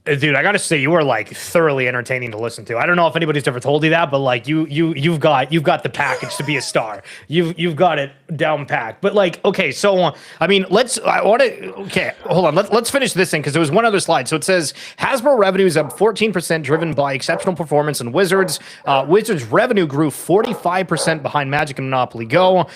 Dude, I gotta say, you are like thoroughly entertaining to listen to. I don't know if anybody's ever told you that, but like you've got the package to be a star. You've got it down packed. But like, okay, so I mean, hold on. Let's finish this thing because there was one other slide. So it says Hasbro revenue is up 14%, driven by exceptional performance in Wizards. Wizards revenue grew 45% behind Magic and Monopoly Go.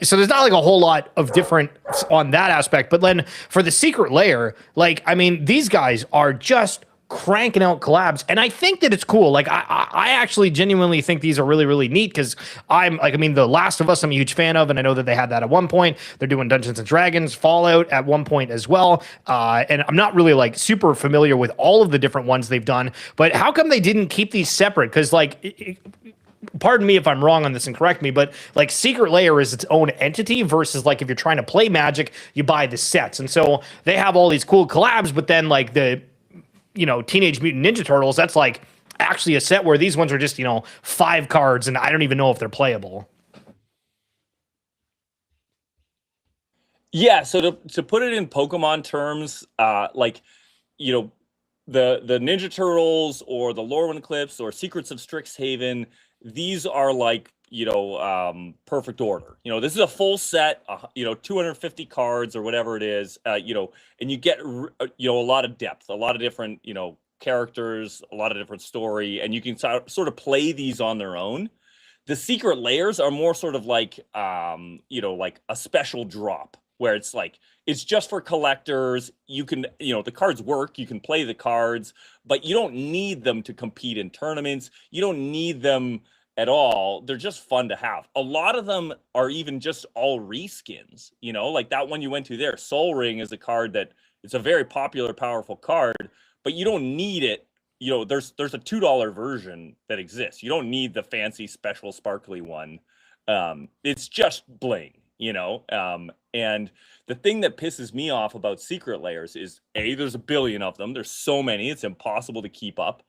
So there's not like a whole lot of different on that aspect. But then for the Secret Lair, like, I mean, these guys are just cranking out collabs, and I think that it's cool. Like I actually genuinely think these are really, really neat because I'm like, I mean, The Last of Us I'm a huge fan of, and I know that they had that at one point. They're doing Dungeons and Dragons, Fallout at one point as well, and I'm not really like super familiar with all of the different ones they've done, but how come they didn't keep these separate? Because like pardon me if I'm wrong on this and correct me, but like Secret Lair is its own entity versus like if you're trying to play Magic, you buy the sets. And so they have all these cool collabs, but then like the, you know, Teenage Mutant Ninja Turtles, that's like actually a set where these ones are just, you know, 5 cards and I don't even know if they're playable. Yeah, so to put it in Pokemon terms, like, you know, the Ninja Turtles or the Lorwyn Eclipse or Secrets of Strixhaven, these are like, you know, perfect order. You know, this is a full set, you know, 250 cards or whatever it is, you know, and you get, you know, a lot of depth, a lot of different, you know, characters, a lot of different story, and you can sort of play these on their own. The Secret Lairs are more sort of like, you know, like a special drop where it's like, it's just for collectors. You can, you know, the cards work, you can play the cards, but you don't need them to compete in tournaments. You don't need them at all. They're just fun to have. A lot of them are even just all reskins, you know, like that one you went to there. Soul Ring is a card that it's a very popular, powerful card, but you don't need it. You know, there's a $2 version that exists. You don't need the fancy, special, sparkly one. It's just bling. And the thing that pisses me off about Secret Lairs is there's a billion of them. There's so many, it's impossible to keep up.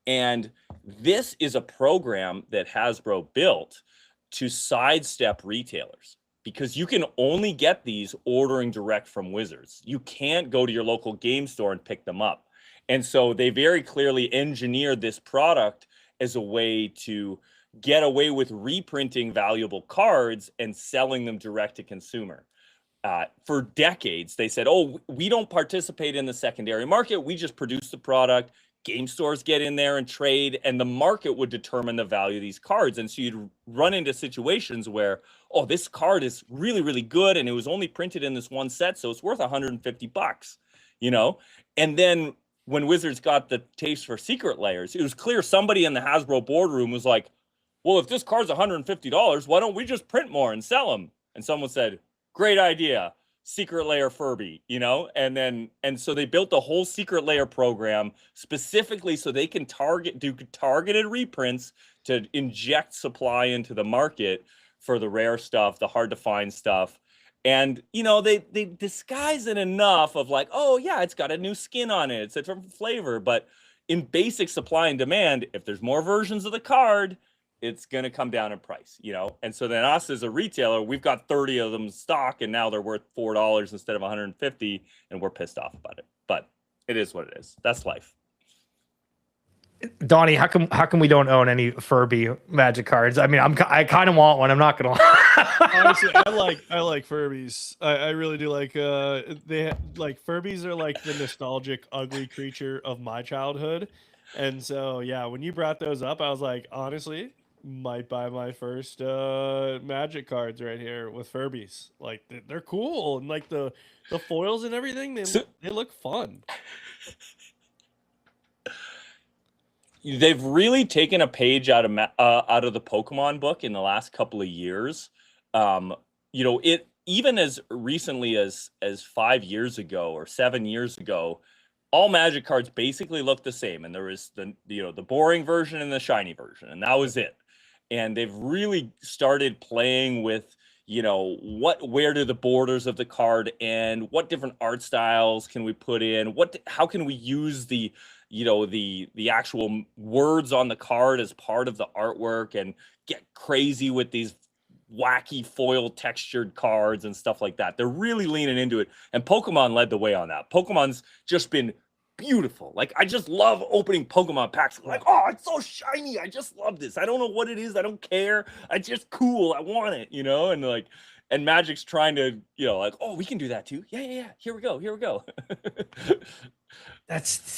And this is a program that Hasbro built to sidestep retailers, because you can only get these ordering direct from Wizards. You can't go to your local game store and pick them up. And so they very clearly engineered this product as a way to get away with reprinting valuable cards and selling them direct to consumer. For decades, they said, oh, we don't participate in the secondary market. We just produce the product. Game stores get in there and trade, and the market would determine the value of these cards. And so you'd run into situations where, oh, this card is really, really good, and it was only printed in this one set, so it's worth $150, And then when Wizards got the taste for Secret Lairs, it was clear somebody in the Hasbro boardroom was like, well, if this card's $150, why don't we just print more and sell them? And someone said, great idea. Secret Lair Furby, and so they built a whole Secret Lair program specifically so they can do targeted reprints to inject supply into the market for the rare stuff, the hard to find stuff. And they disguise it enough of like, oh yeah, it's got a new skin on it, it's a different flavor, but in basic supply and demand, if there's more versions of the card, it's going to come down in price, And so then us as a retailer, we've got 30 of them in stock, and now they're worth $4 instead of $150, and we're pissed off about it. But it is what it is. That's life. Donnie, how come we don't own any Furby Magic cards? I mean, I kind of want one. I'm not gonna lie. Honestly, I like Furbies. I really do like. Furbies are like the nostalgic, ugly creature of my childhood, and so yeah, when you brought those up, I was like, honestly, might buy my first Magic cards right here with Furbies. Like they're cool, and like the foils and everything, they look fun. They've really taken a page out of the Pokemon book in the last couple of years. It even as recently as 5 years ago or 7 years ago, all Magic cards basically looked the same, and there was the boring version and the shiny version, and that was it. And they've really started playing with where do the borders of the card end, what different art styles can we put in, how can we use the actual words on the card as part of the artwork, and get crazy with these wacky foil textured cards and stuff like that. They're really leaning into it, and Pokemon led the way on that. Pokemon's just been beautiful. Like, I just love opening Pokemon packs. Like, oh, it's so shiny. I just love this. I don't know what it is. I don't care. It's just cool. I want it, and Magic's trying to, oh, we can do that too. Yeah. Here we go. That's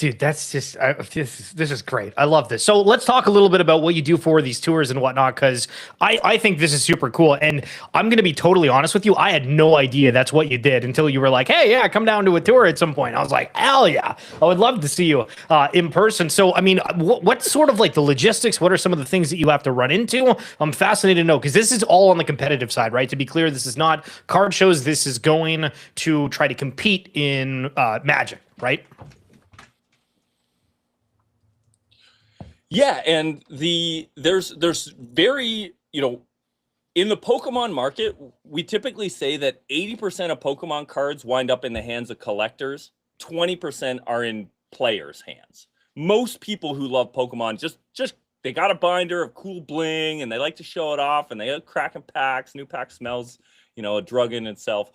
just this is great. I love this. So let's talk a little bit about what you do for these tours and whatnot, because I think this is super cool. And I'm going to be totally honest with you. I had no idea that's what you did until you were like, hey, yeah, come down to a tour at some point. I was like, hell yeah, I would love to see you in person. So, I mean, what's sort of like the logistics? What are some of the things that you have to run into? I'm fascinated to know, because this is all on the competitive side, right? To be clear, this is not card shows. This is going to try to compete in Magic, right? Yeah, and there's very, in the Pokemon market, we typically say that 80% of Pokemon cards wind up in the hands of collectors, 20% are in players' hands. Most people who love Pokemon just they got a binder of cool bling and they like to show it off, and they like cracking packs. New pack smells, a drug in itself.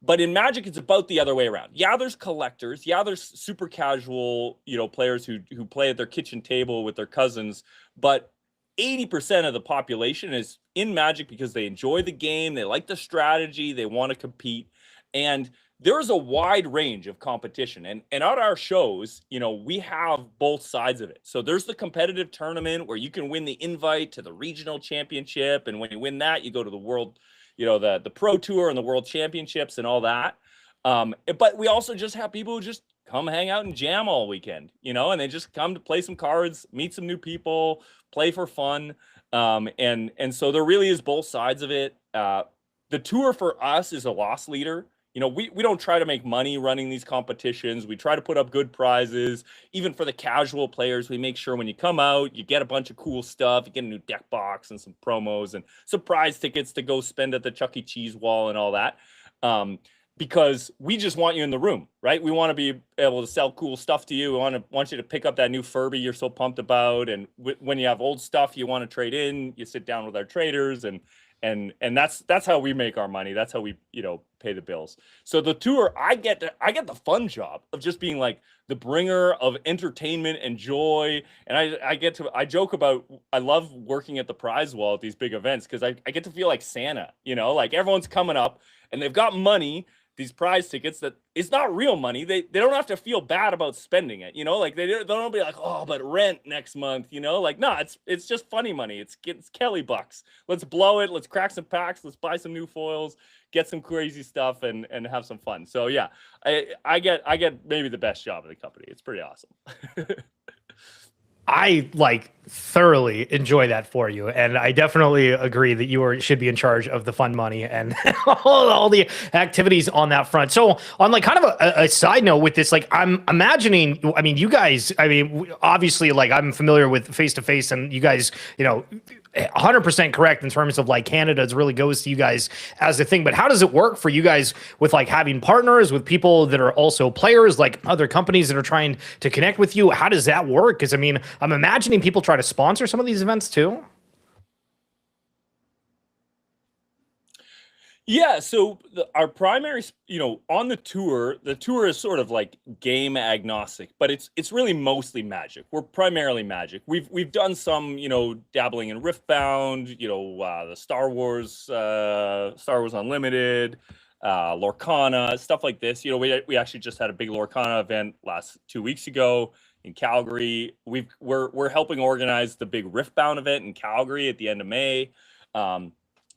But in Magic, it's about the other way around. Yeah, there's collectors. Yeah, there's super casual, players who play at their kitchen table with their cousins. But 80% of the population is in Magic because they enjoy the game, they like the strategy, they want to compete. And there's a wide range of competition. And at our shows, we have both sides of it. So there's the competitive tournament where you can win the invite to the regional championship. And when you win that, you go to the world, the Pro Tour and the World Championships and all that. But we also just have people who just come hang out and jam all weekend, and they just come to play some cards, meet some new people, play for fun. And so there really is both sides of it. The tour for us is a loss leader. You know, we don't try to make money running these competitions. We try to put up good prizes. Even for the casual players, we make sure when you come out, you get a bunch of cool stuff. You get a new deck box and some promos and some prize tickets to go spend at the Chuck E. Cheese wall and all that. Because we just want you in the room, right? We want to be able to sell cool stuff to you. We want you to pick up that new Furby you're so pumped about. And when you have old stuff you want to trade in, you sit down with our traders, and that's how we make our money. That's how we, you know, pay the bills. So the tour, I get the fun job of just being like the bringer of entertainment and joy. And I joke about, I love working at the prize wall at these big events because I get to feel like Santa, you know, like everyone's coming up and they've got money, these prize tickets that it's not real money. They don't have to feel bad about spending it, you know, like they don't be like, oh, but rent next month, you know, like, no, it's just funny money. It's Kelly bucks. Let's blow it. Let's crack some packs. Let's buy some new foils, get some crazy stuff and have some fun. So yeah, I get maybe the best job in the company. It's pretty awesome. I like thoroughly enjoy that for you, and I definitely agree that you should be in charge of the fun money and all the activities on that front. So, on like kind of a side note with this, like I'm imagining, I mean, you guys, I mean, obviously, like I'm familiar with face to face, and you guys, you know, 100% correct in terms of like Canada's really goes to you guys as a thing. But how does it work for you guys with like having partners with people that are also players, like other companies that are trying to connect with you? How does that work? Because I mean, I'm imagining people try to sponsor some of these events too. Yeah, so our primary, you know, on the tour is sort of like game agnostic, but it's really mostly Magic. We're primarily Magic. We've done some, you know, dabbling in Riftbound, you know, the Star Wars Unlimited, Lorcana, stuff like this. You know, we actually just had a big Lorcana event last 2 weeks ago in Calgary. We're helping organize the big Riftbound event in Calgary at the end of May.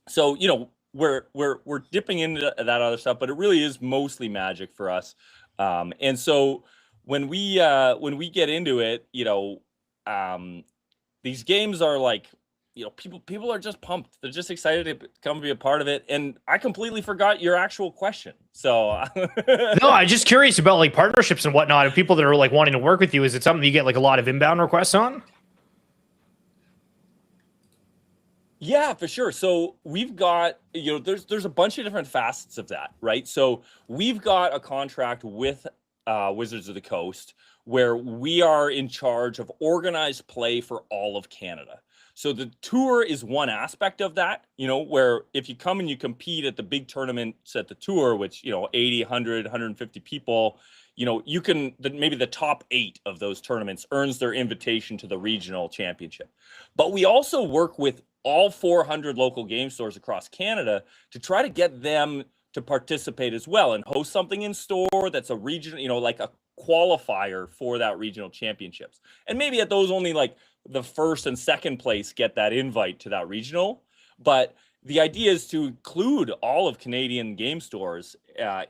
So, you know, we're dipping into that other stuff, but it really is mostly Magic for us. And so when we get into it, you know, these games are like, you know, people are just pumped. They're just excited to come be a part of it. And I completely forgot your actual question. So no, I'm just curious about like partnerships and whatnot, and people that are like wanting to work with you. Is it something you get like a lot of inbound requests on? Yeah, for sure. So we've got, you know, there's a bunch of different facets of that, right? So we've got a contract with Wizards of the Coast where we are in charge of organized play for all of Canada. So the tour is one aspect of that, you know, where if you come and you compete at the big tournaments at the tour, which, you know, 80, 100, 150 people, you know, you can, maybe the top 8 of those tournaments earns their invitation to the regional championship. But we also work with all 400 local game stores across Canada to try to get them to participate as well and host something in store that's a region, you know, like a qualifier for that regional championships. And maybe at those only like the first and second place get that invite to that regional. But the idea is to include all of Canadian game stores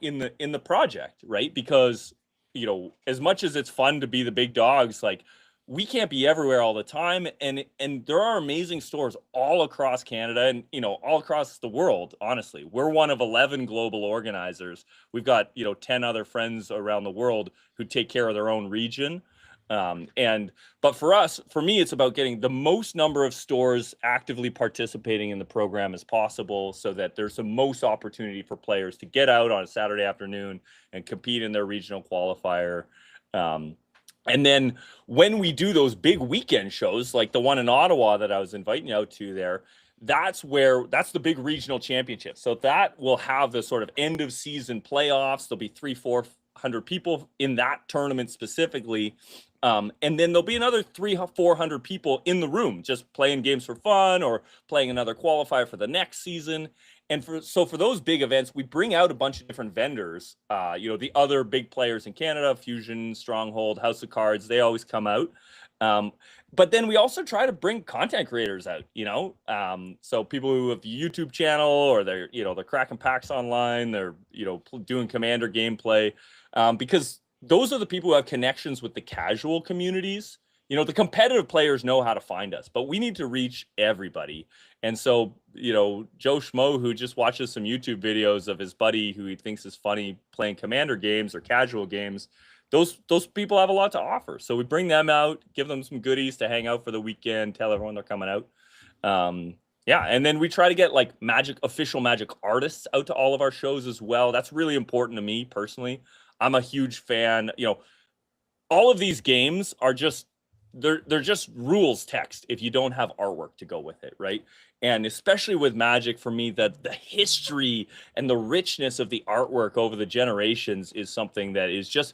in the project, right? Because, you know, as much as it's fun to be the big dogs, like we can't be everywhere all the time, and there are amazing stores all across Canada and, you know, all across the world. Honestly, we're one of 11 global organizers. We've got, you know, 10 other friends around the world who take care of their own region. But for me, it's about getting the most number of stores actively participating in the program as possible, so that there's the most opportunity for players to get out on a Saturday afternoon and compete in their regional qualifier. And then when we do those big weekend shows, like the one in Ottawa that I was inviting you out to there, that's the big regional championship. So that will have the sort of end of season playoffs. There'll be 300-400 people in that tournament specifically. And then there'll be another 300-400 people in the room just playing games for fun or playing another qualifier for the next season. And for those big events, we bring out a bunch of different vendors. You know, the other big players in Canada, Fusion, Stronghold, House of Cards, they always come out. But then we also try to bring content creators out, you know. So people who have a YouTube channel, or they're cracking packs online, they're, you know, doing Commander gameplay, because those are the people who have connections with the casual communities. you know, the competitive players know how to find us, but we need to reach everybody. And so, you know, Joe Schmo, who just watches some YouTube videos of his buddy who he thinks is funny playing Commander games or casual games, those people have a lot to offer. So we bring them out, give them some goodies to hang out for the weekend, tell everyone they're coming out. Yeah, and then we try to get like official Magic artists out to all of our shows as well. That's really important to me personally. I'm a huge fan. You know, all of these games are just they're just rules text if you don't have artwork to go with it, right? And especially with Magic, for me, the history and the richness of the artwork over the generations is something that is just,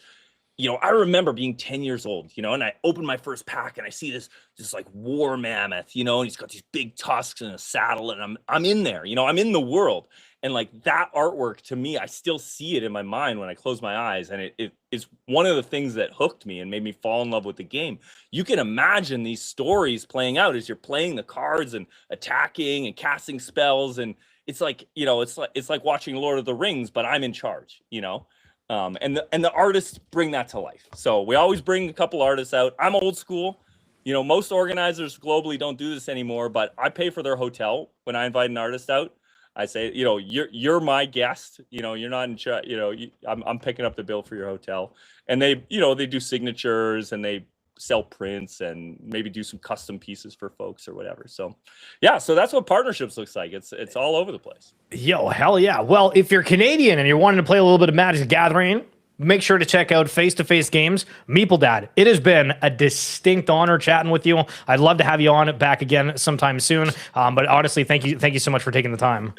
you know, I remember being 10 years old, you know, and I open my first pack and I see this like war mammoth, you know, and he's got these big tusks and a saddle, and I'm in there, you know, I'm in the world. And like that artwork, to me, I still see it in my mind when I close my eyes. And it is one of the things that hooked me and made me fall in love with the game. You can imagine these stories playing out as you're playing the cards and attacking and casting spells. And it's like, you know, it's like watching Lord of the Rings, but I'm in charge, you know? And the artists bring that to life. So we always bring a couple artists out. I'm old school. You know, most organizers globally don't do this anymore, but I pay for their hotel when I invite an artist out. I say, you know, you're my guest. You know, you're not in charge. You know, I'm picking up the bill for your hotel. And they, you know, they do signatures and they sell prints and maybe do some custom pieces for folks or whatever. So, yeah, so that's what partnerships looks like. It's all over the place. Yo, hell yeah. Well, if you're Canadian and you're wanting to play a little bit of Magic the Gathering, make sure to check out face-to-face games. MeepleDad, it has been a distinct honor chatting with you. I'd love to have you on back again sometime soon. But honestly, thank you so much for taking the time.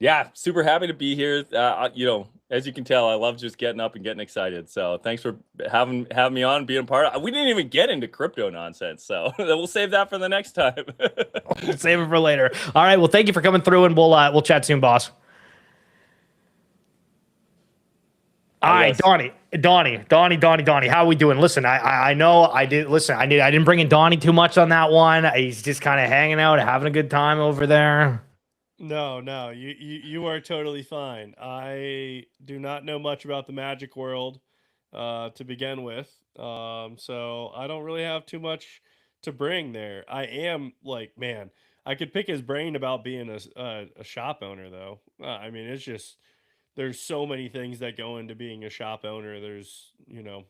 Yeah, super happy to be here. You know, as you can tell, I love just getting up and getting excited. So thanks for having me on, being a part of. We didn't even get into crypto nonsense, so we'll save that for the next time. We'll save it for later. All right, well, thank you for coming through, and we'll chat soon, boss. All right, Donnie, how are we doing? Listen, I know I didn't bring in Donnie too much on that one. He's just kind of hanging out, having a good time over there. No, you are totally fine. I do not know much about the Magic world to begin with, so I don't really have too much to bring there. I am like, man, I could pick his brain about being a shop owner, though. I mean, it's just there's so many things that go into being a shop owner. There's, you know,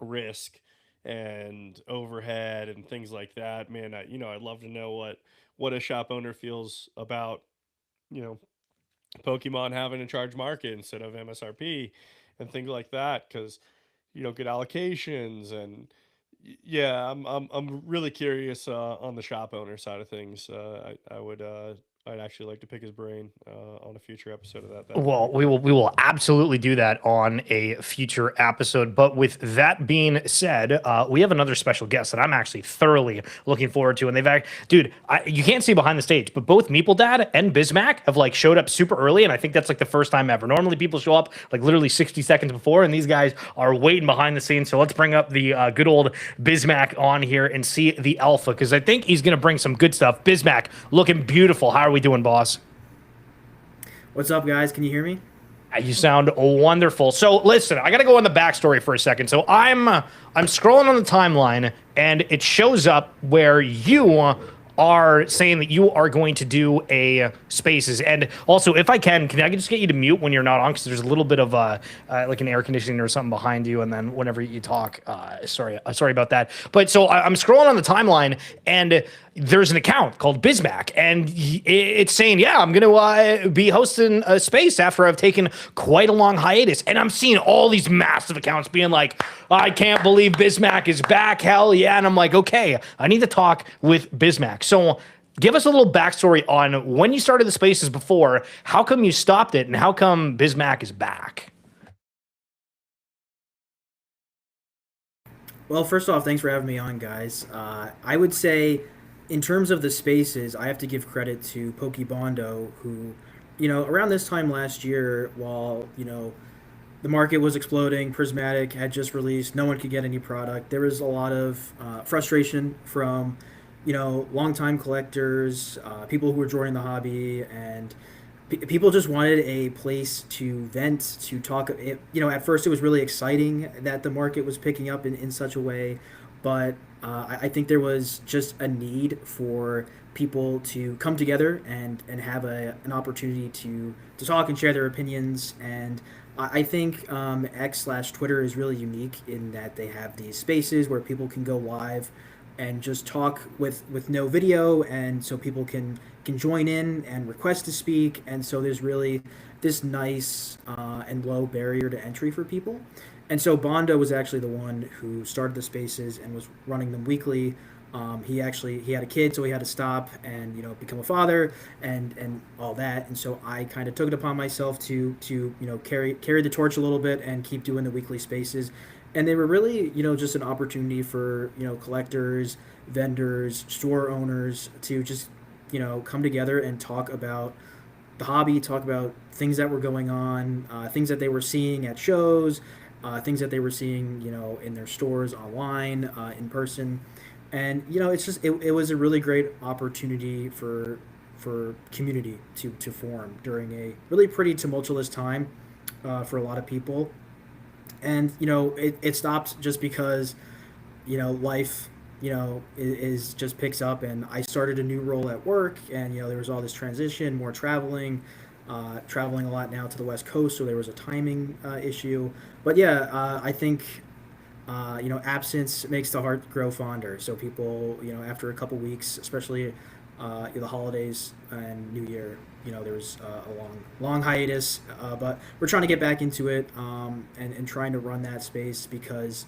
risk and overhead and things like that. Man, I'd love to know what a shop owner feels about, you know, Pokemon having a charge market instead of MSRP and things like that, because, you know, good allocations. And yeah, I'm really curious on the shop owner side of things. I'd actually like to pick his brain on a future episode of that. Well, we will absolutely do that on a future episode. But with that being said, we have another special guest that I'm actually thoroughly looking forward to. And dude, you can't see behind the stage, but both Meepledad and Bismack have like showed up super early, and I think that's like the first time ever. Normally, people show up like literally 60 seconds before, and these guys are waiting behind the scenes. So let's bring up the good old Bismack on here and see the alpha, because I think he's gonna bring some good stuff. Bismack, looking beautiful. How are we doing, boss? What's up, guys? Can you hear me? You sound wonderful. So listen, I got to go on the backstory for a second. So I'm scrolling on the timeline, and it shows up where you are saying that you are going to do a Spaces. And also, if I can I just get you to mute when you're not on, because there's a little bit of like an air conditioning or something behind you, and then whenever you talk, sorry about that. But so I'm scrolling on the timeline, and there's an account called Bismack, and it's saying, yeah, I'm going to be hosting a space after I've taken quite a long hiatus. And I'm seeing all these massive accounts being like, I can't believe Bismack is back. Hell yeah. And I'm like, okay, I need to talk with Bismack. So give us a little backstory on when you started the Spaces before, how come you stopped it, and how come Bismack is back? Well, first off, thanks for having me on, guys. I would say, in terms of the Spaces, I have to give credit to Pokebondo, who, you know, around this time last year, while, you know, the market was exploding, Prismatic had just released, no one could get any product. There was a lot of frustration from, you know, longtime collectors, people who were joining the hobby, and people just wanted a place to vent, to talk. At first it was really exciting that the market was picking up in such a way, but I think there was just a need for people to come together and have an opportunity to talk and share their opinions. And I think X/Twitter is really unique in that they have these spaces where people can go live and just talk with no video, and so people can join in and request to speak, and so there's really this nice and low barrier to entry for people. And so Bondo was actually the one who started the spaces and was running them weekly. He had a kid, so he had to stop and become a father and all that. And so I kind of took it upon myself to carry the torch a little bit and keep doing the weekly spaces. And they were really just an opportunity for collectors, vendors, store owners to just come together and talk about the hobby, talk about things that were going on, things that they were seeing at shows, things that they were seeing in their stores, online, in person. And it's just it was a really great opportunity for community to form during a really pretty tumultuous time for a lot of people. And it stopped just because life is just picks up, and I started a new role at work, and there was all this transition, more traveling a lot now to the West Coast, so there was a timing issue. But yeah, I think absence makes the heart grow fonder. So people, after a couple weeks, especially the holidays and New Year, there was a long hiatus, but we're trying to get back into it, and trying to run that space because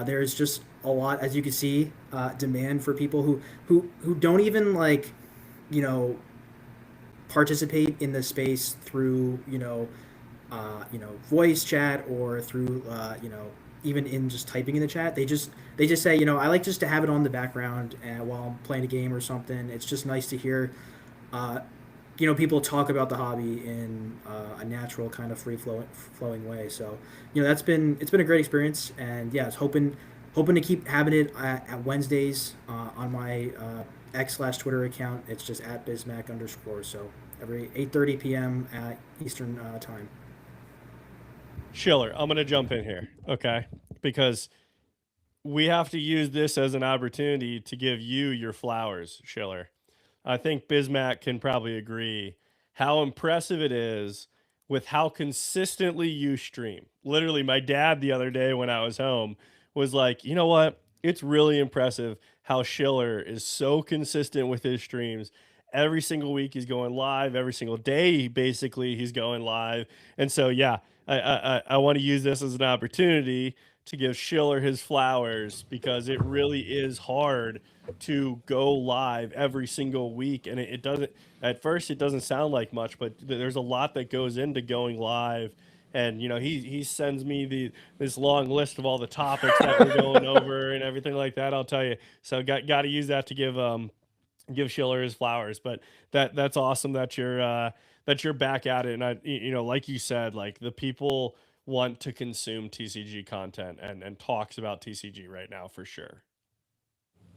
there's just a lot, as you can see, demand for people who don't even participate in the space through voice chat or through even in just typing in the chat. They just say, I like just to have it on the background while I'm playing a game or something. It's just nice to hear people talk about the hobby in a natural kind of free flowing way. So it's been a great experience, and yeah, I was hoping to keep having it at Wednesdays on my X/Twitter account. It's just at Bismack _. So every 8:30 p.m. at Eastern time. Schiller, I'm going to jump in here, okay? Because we have to use this as an opportunity to give you your flowers, Schiller. I think Bismack can probably agree how impressive it is with how consistently you stream. Literally, my dad the other day when I was home was like, you know what? It's really impressive how Schiller is so consistent with his streams. Every single week he's going live. Every single day, basically, he's going live. And so, yeah, I want to use this as an opportunity to give Schiller his flowers, because it really is hard to go live every single week. And it doesn't, at first it doesn't sound like much, but there's a lot that goes into going live. And he sends me this long list of all the topics that we're going over and everything like that, I'll tell you. So got to use that to give Schiller his flowers. But that's awesome that you're back at it. And I like you said, like, the people want to consume TCG content and talks about TCG right now for sure.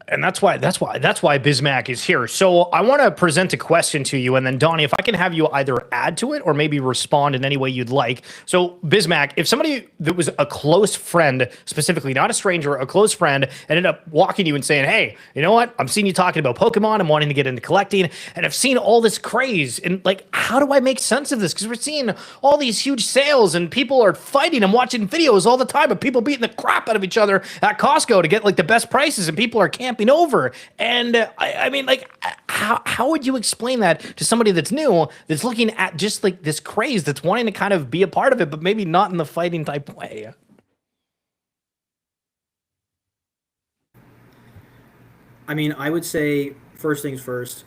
And that's why Bismack is here. So I want to present a question to you, and then Donnie, if I can have you either add to it or maybe respond in any way you'd like. So Bismack, if somebody that was a close friend, specifically not a stranger, a close friend, ended up walking to you and saying, "Hey, you know what? I'm seeing you talking about Pokemon. I'm wanting to get into collecting, and I've seen all this craze. And how do I make sense of this? Because we're seeing all these huge sales, and people are fighting. I'm watching videos all the time of people beating the crap out of each other at Costco to get the best prices, and people are camping over." And I mean, how would you explain that to somebody that's new, that's looking at just this craze, that's wanting to kind of be a part of it, but maybe not in the fighting type way? I mean, I would say, first things first,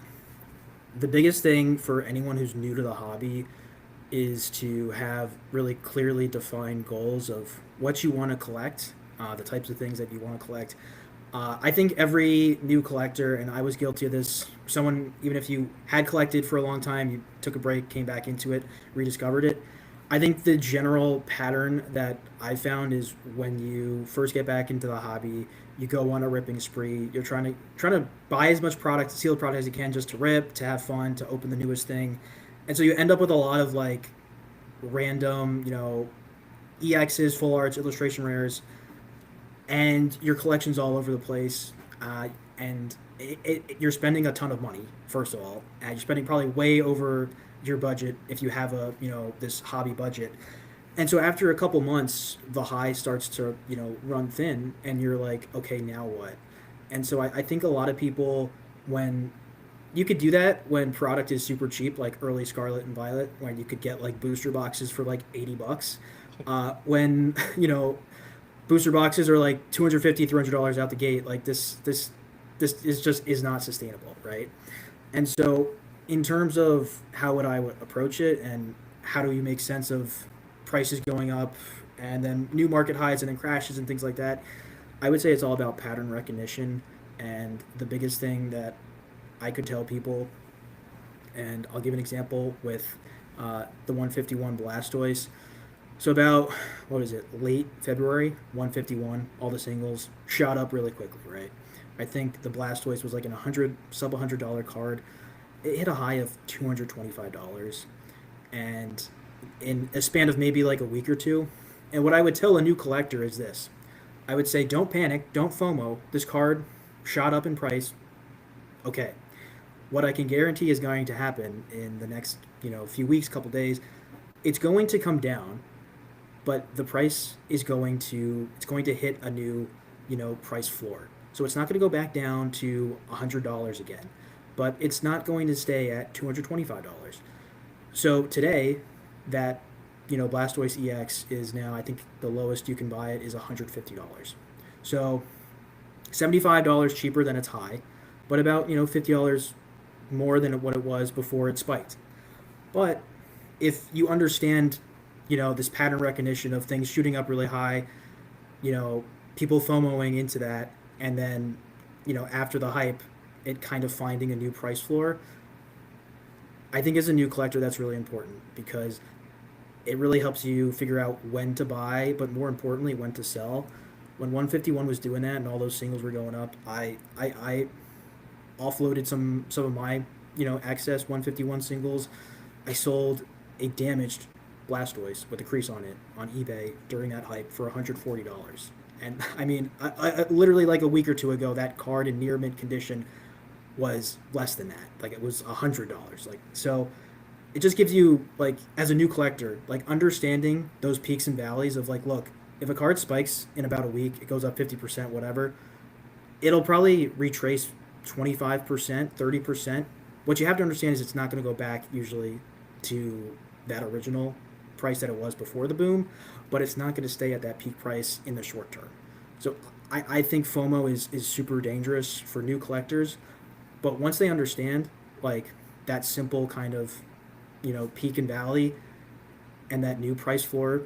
the biggest thing for anyone who's new to the hobby is to have really clearly defined goals of what you want to collect, the types of things that you want to collect. I think every new collector, and I was guilty of this, someone, even if you had collected for a long time, you took a break, came back into it, rediscovered it. I think the general pattern that I found is when you first get back into the hobby, you go on a ripping spree. You're trying to buy as much product, sealed product as you can, just to rip, to have fun, to open the newest thing. And so you end up with a lot of like random, you know, EXs, full arts, illustration rares, and your collection's all over the place. And you're spending a ton of money, first of all, and you're spending probably way over your budget if you have a, you know, this hobby budget. And so after a couple months, the high starts to, you know, run thin, and you're like, okay, now what? And so I think a lot of people, when you could do that when product is super cheap, like early Scarlet and Violet, when you could get like booster boxes for like $80. When you know booster boxes are like $250, $300 out the gate, like this is not sustainable, right? And so, in terms of how would I approach it, and how do you make sense of prices going up, and then new market highs and then crashes and things like that, I would say it's all about pattern recognition. And the biggest thing that I could tell people, and I'll give an example with the 151 Blastoise. So about, what is it, late February, 151, all the singles shot up really quickly, right? I think the Blastoise was like an sub $100 card. It hit a high of $225, and in a span of maybe like a week or two. And what I would tell a new collector is this: I would say, don't panic, don't FOMO. This card shot up in price. Okay, what I can guarantee is going to happen in the next, you know, few weeks, couple days. It's going to come down, but the price is going to hit a new, you know, price floor. So it's not going to go back down to $100 again, but it's not going to stay at $225. So today, that, you know, Blastoise EX is now, I think the lowest you can buy it is $150. So $75 cheaper than its high, but about, you know, $50 more than what it was before it spiked. But if you understand, you know, this pattern recognition of things shooting up really high, you know, people FOMOing into that, and then, you know, after the hype, it kind of finding a new price floor, I think as a new collector, that's really important, because it really helps you figure out when to buy, but more importantly, when to sell. When 151 was doing that and all those singles were going up, I offloaded some of my, you know, excess 151 singles. I sold a damaged Blastoise with a crease on it on eBay during that hype for $140. And I mean, I literally like a week or two ago, that card in near mint condition was less than that. Like it was $100. Like, so it just gives you, like, as a new collector, like understanding those peaks and valleys of like, look, if a card spikes in about a week, it goes up 50%, whatever, it'll probably retrace 25%, 30%. What you have to understand is it's not going to go back usually to that original price that it was before the boom, but it's not going to stay at that peak price in the short term. So I think FOMO is super dangerous for new collectors, but once they understand like that simple kind of, you know, peak and valley and that new price floor,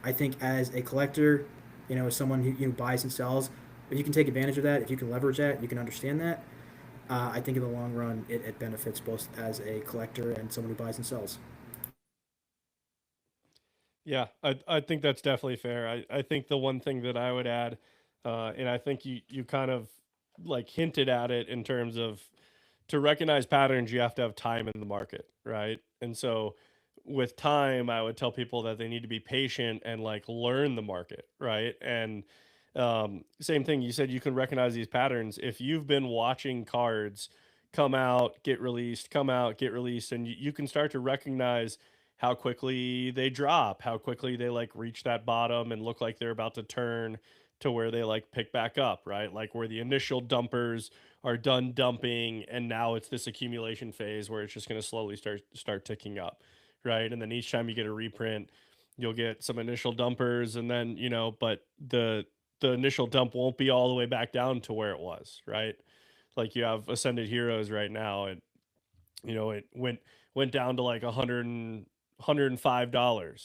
I think as a collector, you know, as someone who, you know, buys and sells, if you can take advantage of that, if you can leverage that, you can understand that, I think in the long run it benefits both as a collector and someone who buys and sells. Yeah, I think that's definitely fair. I think the one thing that I would add, and I think you kind of like hinted at it in terms of, to recognize patterns, you have to have time in the market, right? And so with time, I would tell people that they need to be patient and like learn the market, right? And same thing, you said you can recognize these patterns. If you've been watching cards come out, get released, come out, get released, and you can start to recognize how quickly they drop, how quickly they like reach that bottom and look like they're about to turn to where they like pick back up, right? Like where the initial dumpers are done dumping and now it's this accumulation phase where it's just going to slowly start ticking up, right? And then each time you get a reprint, you'll get some initial dumpers, and then, you know, but the initial dump won't be all the way back down to where it was, right? Like you have Ascended Heroes right now, and you know, it went down to like $105,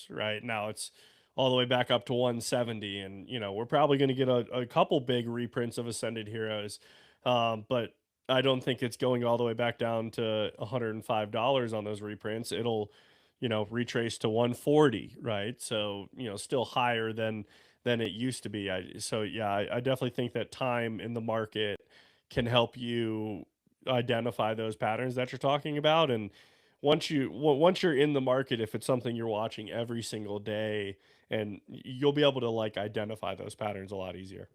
right? Now it's all the way back up to 170, and you know, we're probably going to get a couple big reprints of Ascended Heroes, but I don't think it's going all the way back down to $105 on those reprints. It'll, you know, retrace to 140, right? So, you know, still higher than it used to be. I definitely think that time in the market can help you identify those patterns that you're talking about. And once you're in the market, if it's something you're watching every single day, and you'll be able to like identify those patterns a lot easier.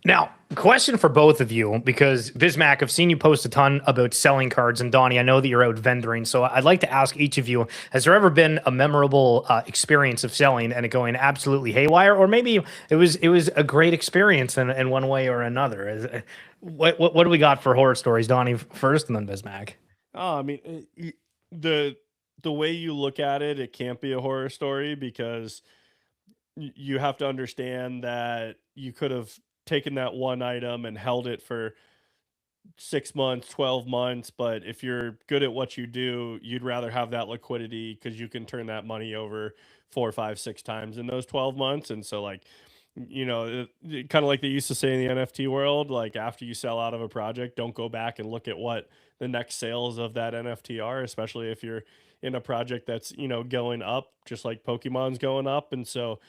Now, question for both of you, because Bismack, I've seen you post a ton about selling cards, and Donnie, I know that you're out vendoring, so I'd like to ask each of you, has there ever been a memorable experience of selling and it going absolutely haywire, or maybe it was a great experience in one way or another? What do we got for horror stories? Donnie first, and then Bismack. Oh, I mean, the way you look at it, it can't be a horror story, because you have to understand that you could have taken that one item and held it for 6 months, 12 months. But if you're good at what you do, you'd rather have that liquidity, because you can turn that money over 4, 5, 6 times in those 12 months. And so, like, you know, kind of like they used to say in the NFT world, like, after you sell out of a project, don't go back and look at what the next sales of that NFT are, especially if you're in a project that's, you know, going up, just like Pokemon's going up. And so,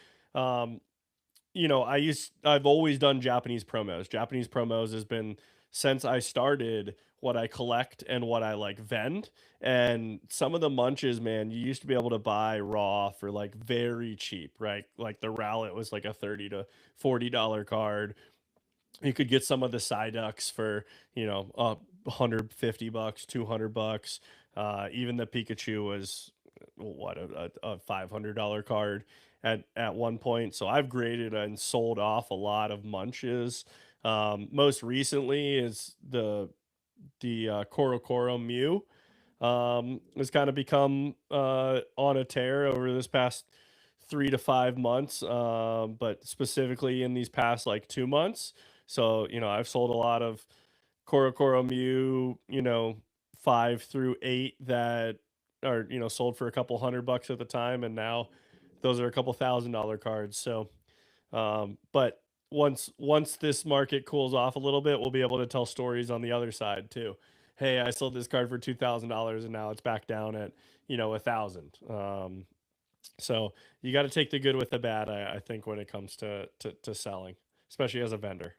you know, I've always done Japanese promos. Japanese promos has been, since I started, what I collect and what I like vend. And some of the munches, man, you used to be able to buy raw for like very cheap, right? Like the Rowlet was like a $30 to $40 card. You could get some of the Psyducks for, you know, $150, $200. Even the Pikachu was what, a $500 card at one point. So I've graded and sold off a lot of munches. Most recently is the Korokoro Mew has kind of become on a tear over this past 3 to 5 months, but specifically in these past like 2 months. So, you know, I've sold a lot of Korokoro Mew, you know, 5 through 8 that are, you know, sold for a couple $100 at the time, and now those are a couple $1,000 cards. So, but once this market cools off a little bit, we'll be able to tell stories on the other side too. Hey, I sold this card for $2,000 and now it's back down at, you know, 1,000. So you got to take the good with the bad, I think, when it comes to selling, especially as a vendor.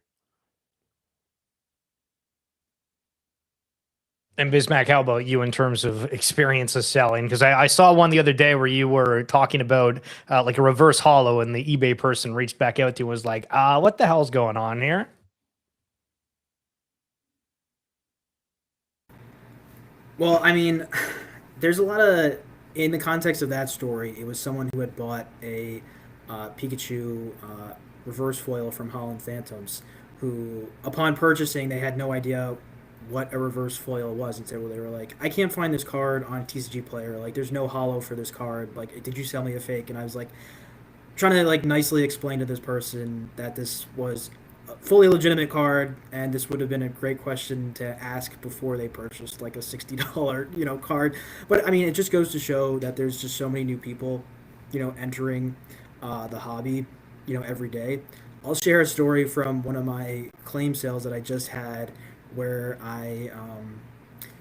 And Bismack, how about you in terms of experience of selling? Because I saw one the other day where you were talking about like a reverse hollow, and the eBay person reached back out to you and was like, what the hell's going on here? Well, I mean, there's a lot of, in the context of that story, it was someone who had bought a Pikachu reverse foil from Holland Phantoms, who, upon purchasing, they had no idea what a reverse foil was, and so they were like, I can't find this card on TCG Player, like there's no hollow for this card, like did you sell me a fake? And I was like trying to like nicely explain to this person that this was a fully legitimate card, and this would have been a great question to ask before they purchased like a $60, you know, card. But I mean, it just goes to show that there's just so many new people, you know, entering the hobby, you know, every day. I'll share a story from one of my claim sales that I just had, where I,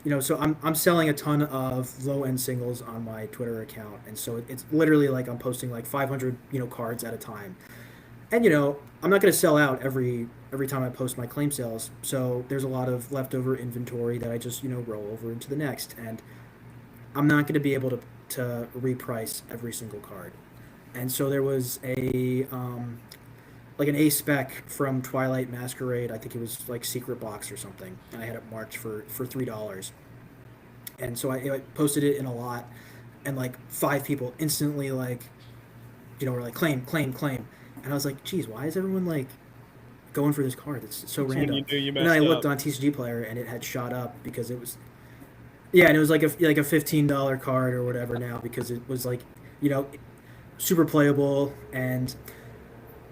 you know, so I'm selling a ton of low-end singles on my Twitter account, and so it's literally like I'm posting like 500, you know, cards at a time. And, you know, I'm not going to sell out every time I post my claim sales, so there's a lot of leftover inventory that I just, you know, roll over into the next, and I'm not going to be able to reprice every single card. And so there was a like an A spec from Twilight Masquerade. I think it was like Secret Box or something, and I had it marked for $3. And so I posted it in a lot, and like 5 people instantly, like, you know, were like claim. And I was like, geez, why is everyone like going for this card? It's so random. And then I looked on TCG Player, and it had shot up because it was, yeah, and it was like a $15 card or whatever now, because it was like, you know, super playable. And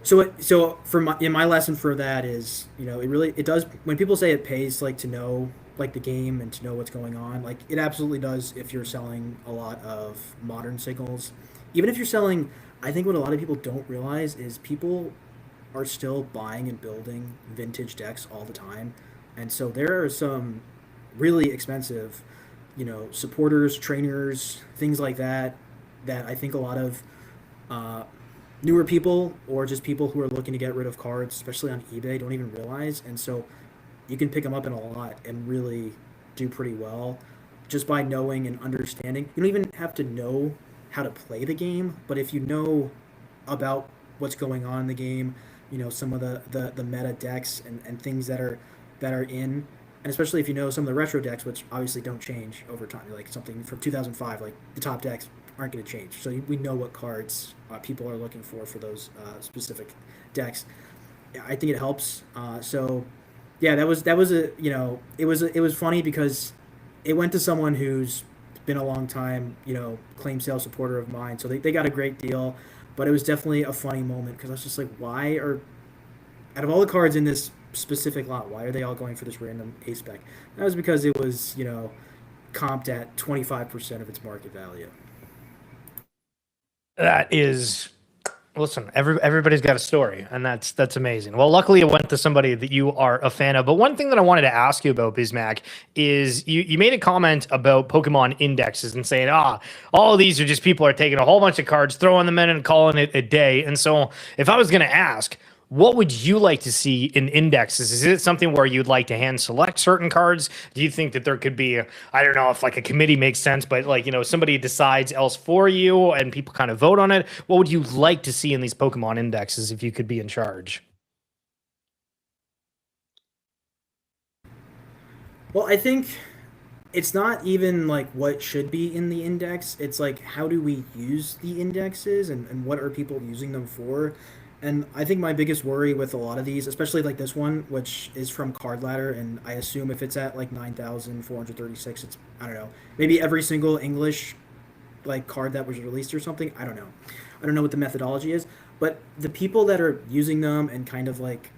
so for my lesson for that is, you know, it does, when people say it pays like to know like the game and to know what's going on, like it absolutely does if you're selling a lot of modern singles. Even if you're selling, I think what a lot of people don't realize is people are still buying and building vintage decks all the time. And so there are some really expensive, you know, supporters, trainers, things like that I think a lot of newer people, or just people who are looking to get rid of cards, especially on eBay, don't even realize. And so you can pick them up in a lot and really do pretty well just by knowing and understanding. You don't even have to know how to play the game, but if you know about what's going on in the game, some of the meta decks and things that are in, and especially if you know some of the retro decks, which obviously don't change over time, like something from 2005, like the top decks aren't going to change. So we know what cards people are looking for those specific decks. I think it helps. So yeah, that was a it was funny because it went to someone who's been a long time claim sale supporter of mine, so they got a great deal. But it was definitely a funny moment because I was just like, why are, out of all the cards in this specific lot, why are they all going for this random ace spec? That was because it was comped at 25% of its market value. That is, listen, everybody's got a story, and that's amazing. Well, luckily it went to somebody that you are a fan of. But one thing that I wanted to ask you about, Bismack, is you made a comment about Pokemon indexes and saying, all of these are just people are taking a whole bunch of cards, throwing them in and calling it a day. And so if I was going to ask, what would you like to see in indexes? Is it something where you'd like to hand select certain cards? Do you think that there could be, I don't know if like a committee makes sense, but like, somebody decides else for you and people kind of vote on it? What would you like to see in these Pokemon indexes if you could be in charge? Well, I think it's not even like what should be in the index. It's like, how do we use the indexes and what are people using them for? And I think my biggest worry with a lot of these, especially like this one, which is from Card Ladder, and I assume if it's at like 9,436, it's, I don't know, maybe every single English like card that was released or something. I don't know what the methodology is, but the people that are using them and kind of like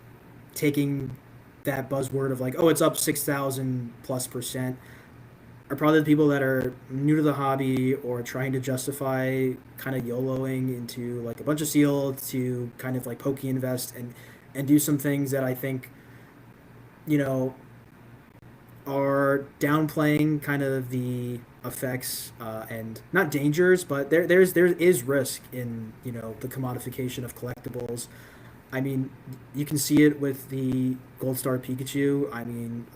taking that buzzword of like, oh, it's up 6,000 plus % are probably the people that are new to the hobby or trying to justify kind of YOLOing into like a bunch of sealed to kind of like pokey invest and do some things that I think, are downplaying kind of the effects and not dangers, but there is risk in, the commodification of collectibles. I mean, you can see it with the Gold Star Pikachu. I mean,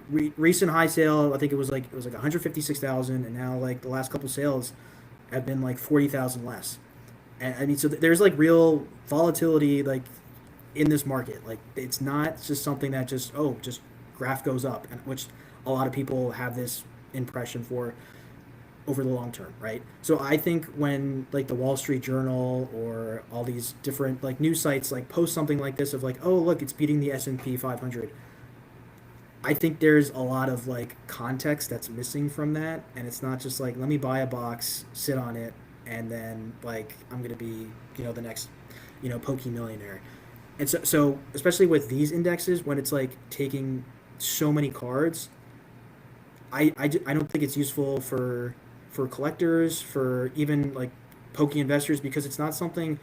recent high sale, I think it was like 156,000, and now like the last couple sales have been like 40,000 less. And I mean, so there's like real volatility like in this market. Like it's not just something that just graph goes up, and which a lot of people have this impression for over the long term, right? So I think when like the Wall Street Journal or all these different like news sites like post something like this of like, oh look, it's beating the S&P 500, I think there's a lot of like context that's missing from that, and it's not just like, let me buy a box, sit on it, and then like I'm gonna be the next Poke Millionaire. And so especially with these indexes, when it's like taking so many cards, I don't think it's useful for collectors, for even like Poke investors, because it's not something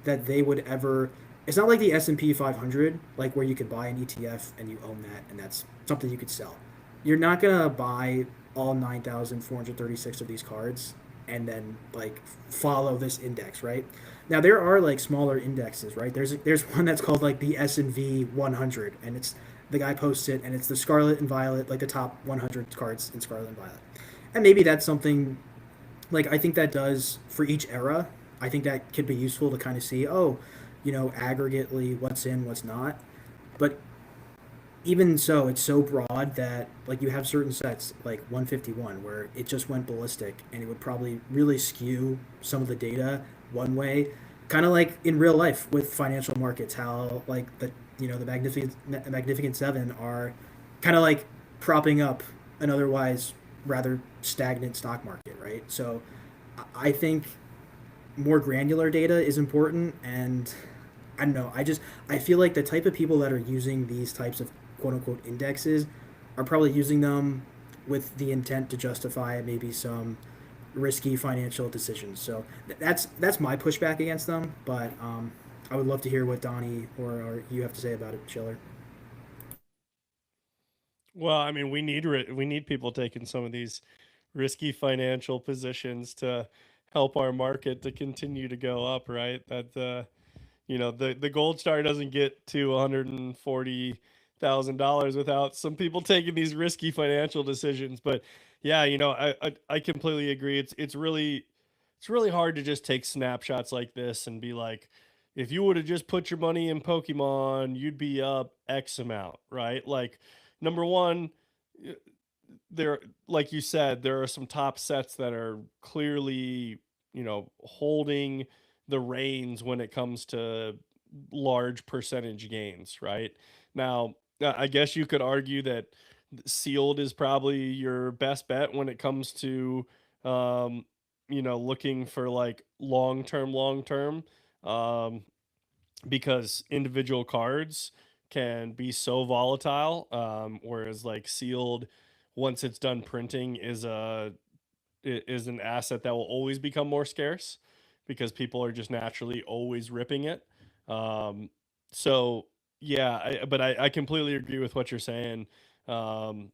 that they would ever. It's not like the S&P 500, like where you could buy an ETF and you own that, and that's something you could sell. You're not gonna buy all 9,436 of these cards and then like follow this index, right? Now there are like smaller indexes, right? There's one that's called like the S&V 100, and it's the guy posts it, and it's the Scarlet and Violet, like the top 100 cards in Scarlet and Violet, and maybe that's something like I think that does for each era. I think that could be useful to kind of see, aggregately what's in, what's not. But even so, it's so broad that like you have certain sets like 151 where it just went ballistic, and it would probably really skew some of the data one way, kind of like in real life with financial markets, how like the Magnificent Seven are kind of like propping up an otherwise rather stagnant stock market, right? So I think more granular data is important, and I don't know. I feel like the type of people that are using these types of quote unquote indexes are probably using them with the intent to justify maybe some risky financial decisions. So that's my pushback against them. But I would love to hear what Donnie or you have to say about it, Chiller. Well, I mean, we need people taking some of these risky financial positions to help our market to continue to go up, right? That the gold star doesn't get to 140 $1,000 without some people taking these risky financial decisions. But yeah, I completely agree. It's really hard to just take snapshots like this and be like, if you would have just put your money in Pokemon, you'd be up X amount, right? Like, number one, there, like you said, there are some top sets that are clearly, holding the reins when it comes to large percentage gains, right? Now, I guess you could argue that sealed is probably your best bet when it comes to, looking for like long term, um, because individual cards can be so volatile. Whereas like sealed, once it's done printing, is an asset that will always become more scarce because people are just naturally always ripping it. So yeah, I completely agree with what you're saying. Um,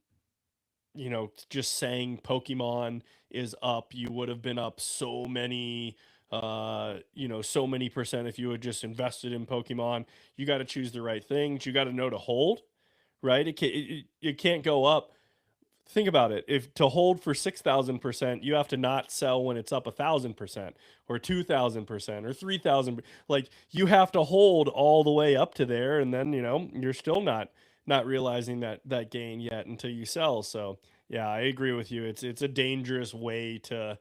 just saying Pokemon is up, you would have been up so many, so many percent if you had just invested in Pokemon. You got to choose the right things. You got to know to hold, right? It can't go up. Think about it. If to hold for 6,000%, you have to not sell when it's up 1,000% or 2,000% or 3,000. Like, you have to hold all the way up to there, and then you're still not realizing that gain yet until you sell. So yeah, I agree with you. It's a dangerous way to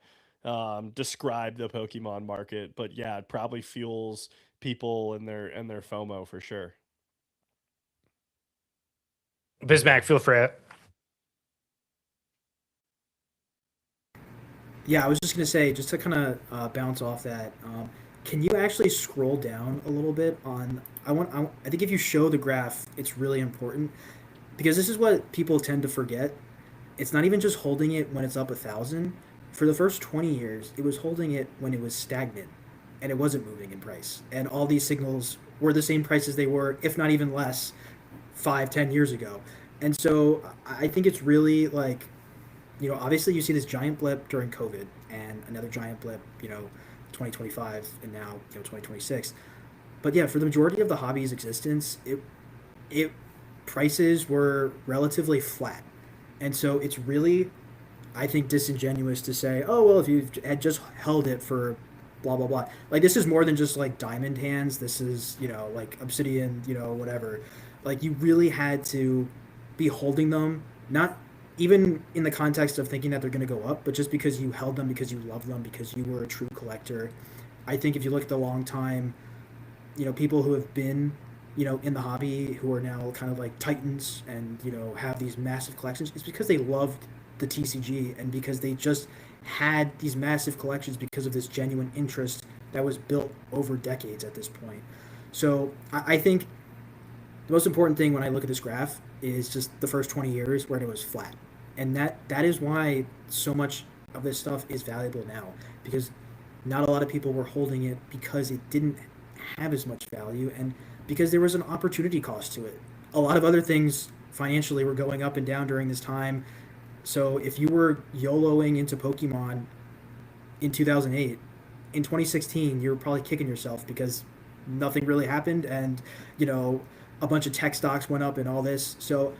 describe the Pokemon market, but yeah, it probably fuels people and their FOMO for sure. Bismack, feel free. Yeah, I was just gonna say, just to kind of bounce off that, can you actually scroll down a little bit on? I think if you show the graph, it's really important because this is what people tend to forget. It's not even just holding it when it's up 1,000. For the first 20 years, it was holding it when it was stagnant, and it wasn't moving in price. And all these signals were the same prices they were, if not even less, 5, 10 years ago. And so I think it's really like, obviously you see this giant blip during COVID and another giant blip, 2025 and now, 2026. But yeah, for the majority of the hobby's existence, it prices were relatively flat. And so it's really, I think, disingenuous to say, oh, well, if you had just held it for blah, blah, blah. Like, this is more than just like diamond hands. This is, like obsidian, whatever. Like, you really had to be holding them, not even in the context of thinking that they're going to go up, but just because you held them, because you love them, because you were a true collector. I think if you look at the long time, people who have been, in the hobby who are now kind of like titans and, have these massive collections, it's because they loved the TCG and because they just had these massive collections because of this genuine interest that was built over decades at this point. So I think the most important thing when I look at this graph is just the first 20 years where it was flat. And that is why so much of this stuff is valuable now, because not a lot of people were holding it because it didn't have as much value and because there was an opportunity cost to it. A lot of other things financially were going up and down during this time. So if you were YOLOing into Pokemon in 2008, in 2016, you were probably kicking yourself because nothing really happened and, a bunch of tech stocks went up and all this. So,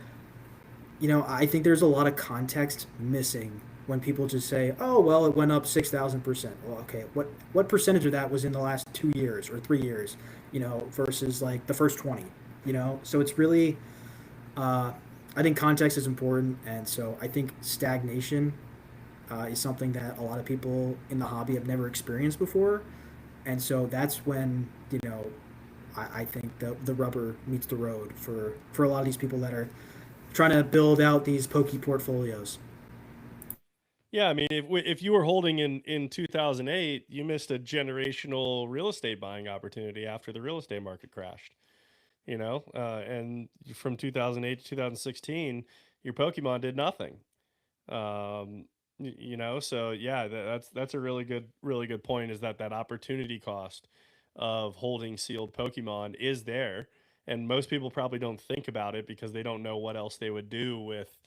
I think there's a lot of context missing when people just say, oh, well, it went up 6,000%. Well, okay, what percentage of that was in the last 2 years or 3 years, versus like the first 20, So it's really, I think context is important. And so I think stagnation is something that a lot of people in the hobby have never experienced before. And so that's when, I think the rubber meets the road for a lot of these people that are trying to build out these Poke portfolios. Yeah, I mean, if you were holding in 2008, you missed a generational real estate buying opportunity after the real estate market crashed. And from 2008 to 2016, your Pokemon did nothing. So yeah, that's a really good point. Is that opportunity cost of holding sealed Pokemon is there, and most people probably don't think about it because they don't know what else they would do with,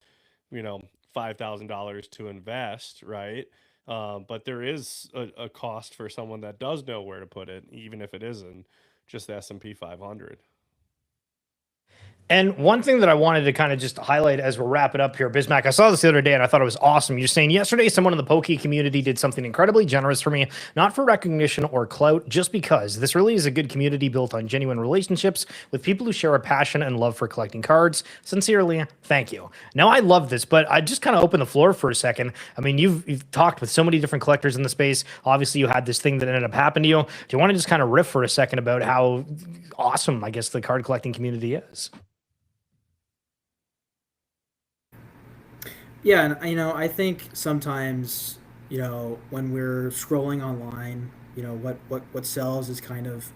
$5,000 to invest, right? But there is a cost for someone that does know where to put it, even if it isn't just the S&P 500. And one thing that I wanted to kind of just highlight as we're wrapping up here, Bismack, I saw this the other day and I thought it was awesome. You're saying yesterday someone in the Poke community did something incredibly generous for me, not for recognition or clout, just because. This really is a good community built on genuine relationships with people who share a passion and love for collecting cards. Sincerely, thank you. Now, I love this, but I just kind of open the floor for a second. I mean, you've talked with so many different collectors in the space. Obviously, you had this thing that ended up happening to you. Do you want to just kind of riff for a second about how awesome, I guess, the card collecting community is? Yeah, and I think sometimes, when we're scrolling online, what sells is kind of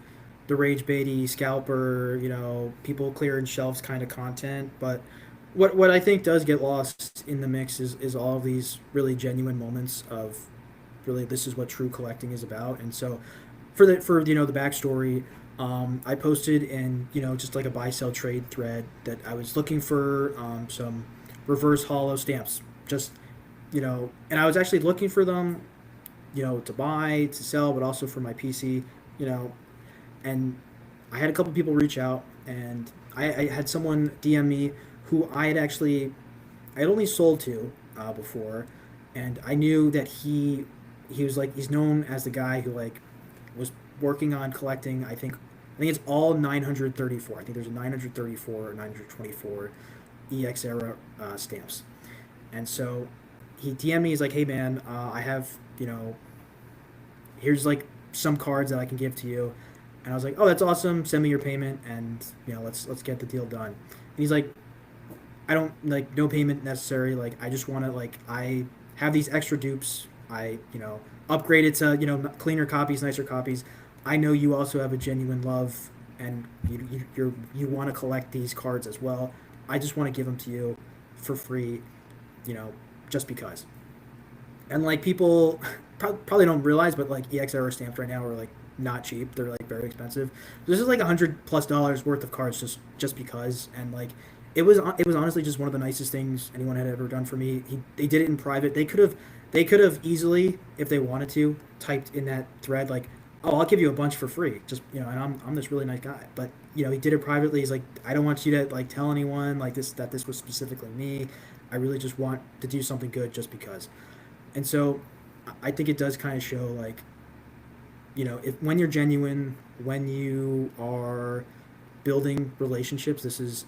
the rage baity scalper, people clearing shelves kind of content. But what I think does get lost in the mix is all of these really genuine moments of really this is what true collecting is about. And so for the backstory, I posted in just like a buy sell trade thread that I was looking for some reverse hollow stamps, just and I was actually looking for them to buy, to sell, but also for my PC, and I had a couple people reach out, and I had someone DM me who I had only sold to before, and I knew that he was like, he's known as the guy who like was working on collecting, I think it's all 934. I think there's a 934 or 924 EX era stamps. And so he DM'd me, he's like, hey man, I have, here's like some cards that I can give to you. And I was like, oh, that's awesome. Send me your payment and let's get the deal done. And he's like, I don't like no payment necessary. Like, I just want to like, I have these extra dupes. I, upgrade it to, cleaner copies, nicer copies. I know you also have a genuine love and you want to collect these cards as well. I just want to give them to you for free, just because. And like people probably don't realize, but like EXR stamps right now are like not cheap. They're like very expensive. This is like $100+ worth of cards just because. And like it was honestly just one of the nicest things anyone had ever done for me. They did it in private. They could have easily, if they wanted to, typed in that thread like, oh, I'll give you a bunch for free. Just, and I'm this really nice guy. But, he did it privately. He's like, I don't want you to like tell anyone like that this was specifically me. I really just want to do something good just because. And so I think it does kind of show like, when you're genuine, when you are building relationships, this is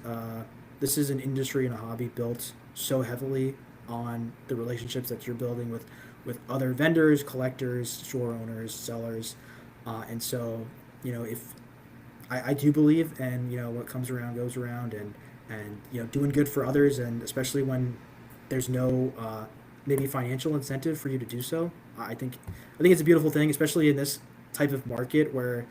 an industry and a hobby built so heavily on the relationships that you're building with other vendors, collectors, store owners, sellers. And so, if I do believe, and what comes around goes around, and doing good for others, and especially when there's no maybe financial incentive for you to do so, I think it's a beautiful thing, especially in this type of market where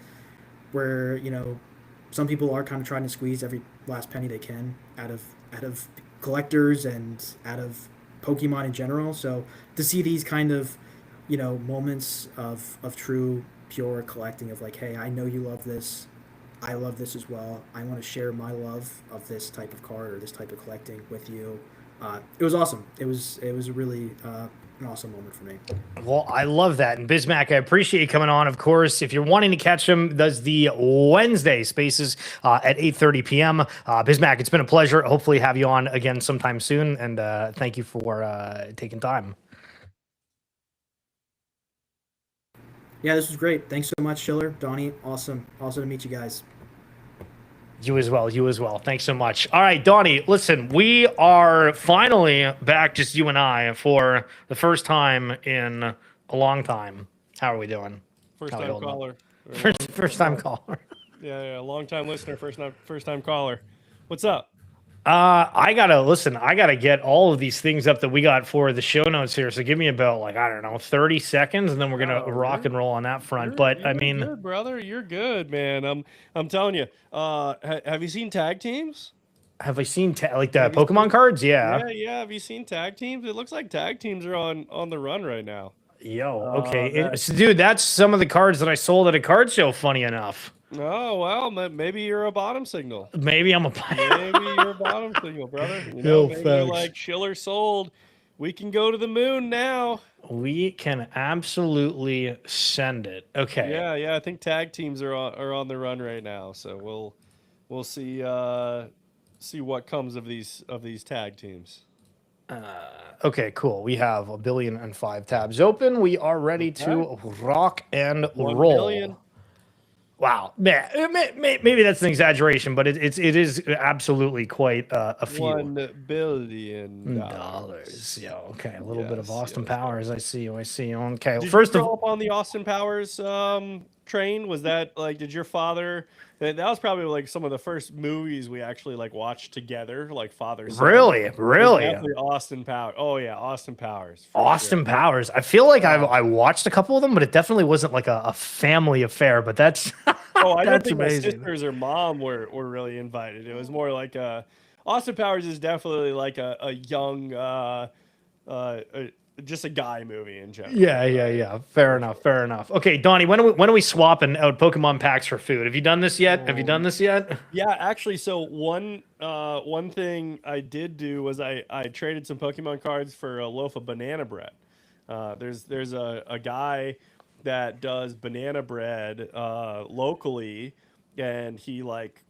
some people are kind of trying to squeeze every last penny they can out of collectors and out of Pokemon in general. So to see these kind of moments of true pure collecting of like, hey, I know you love this, I love this as well, I want to share my love of this type of card or this type of collecting with you. It was awesome. It was really an awesome moment for me. Well, I love that. And Bismack, I appreciate you coming on. Of course, if you're wanting to catch him, does the Wednesday Spaces at 8:30 p.m. Bismack, it's been a pleasure. Hopefully have you on again sometime soon. And thank you for taking time. Yeah, this was great. Thanks so much, Schiller, Donnie. Awesome to meet you guys. You as well. Thanks so much. All right, Donnie, listen, we are finally back, just you and I, for the first time in a long time. How are we doing? First time caller. First time caller. Yeah, long time listener, first time caller. What's up? I gotta get all of these things up that we got for the show notes here. So give me about 30 seconds, and then we're gonna rock and roll on that front. But I mean, good, brother, you're good, man. I'm telling you. Have you seen tag teams? Have I seen the Pokemon cards? Yeah. Yeah. Have you seen tag teams? It looks like tag teams are on the run right now. Yo, okay, dude, that's some of the cards that I sold at a card show. Funny enough. Oh, well, maybe you're a bottom signal. Maybe I'm a maybe you're a bottom signal, brother. Maybe you're like Schiller sold. We can go to the moon now. We can absolutely send it. Okay. Yeah. I think tag teams are on the run right now. So we'll see see what comes of these tag teams. Okay, cool. We have 1,000,000,005 tabs open. We are ready to rock and 1 roll. billion. Wow, man, maybe that's an exaggeration, but it is absolutely quite a few. $1 billion. Yeah, okay, a little bit of Yes, Austin yes, Powers. I see. Okay, Did first you of grow up on the Austin Powers train? Was that like? Did your father? That was probably like some of the first movies we actually like watched together, like father. Son. Really? Definitely Austin Powers. Oh yeah, Austin Powers. Austin Powers. I feel like I watched a couple of them, but it definitely wasn't like a family affair. But that's Oh, I don't that's think amazing. my sisters or mom were really invited. It was more like Austin Powers is definitely like a young just a guy movie in general. Yeah. Fair enough. Okay, Donnie, when are we swapping out Pokemon packs for food? Have you done this yet? Yeah, actually, so one thing I did do was I traded some Pokemon cards for a loaf of banana bread. There's a guy that does banana bread locally, and he like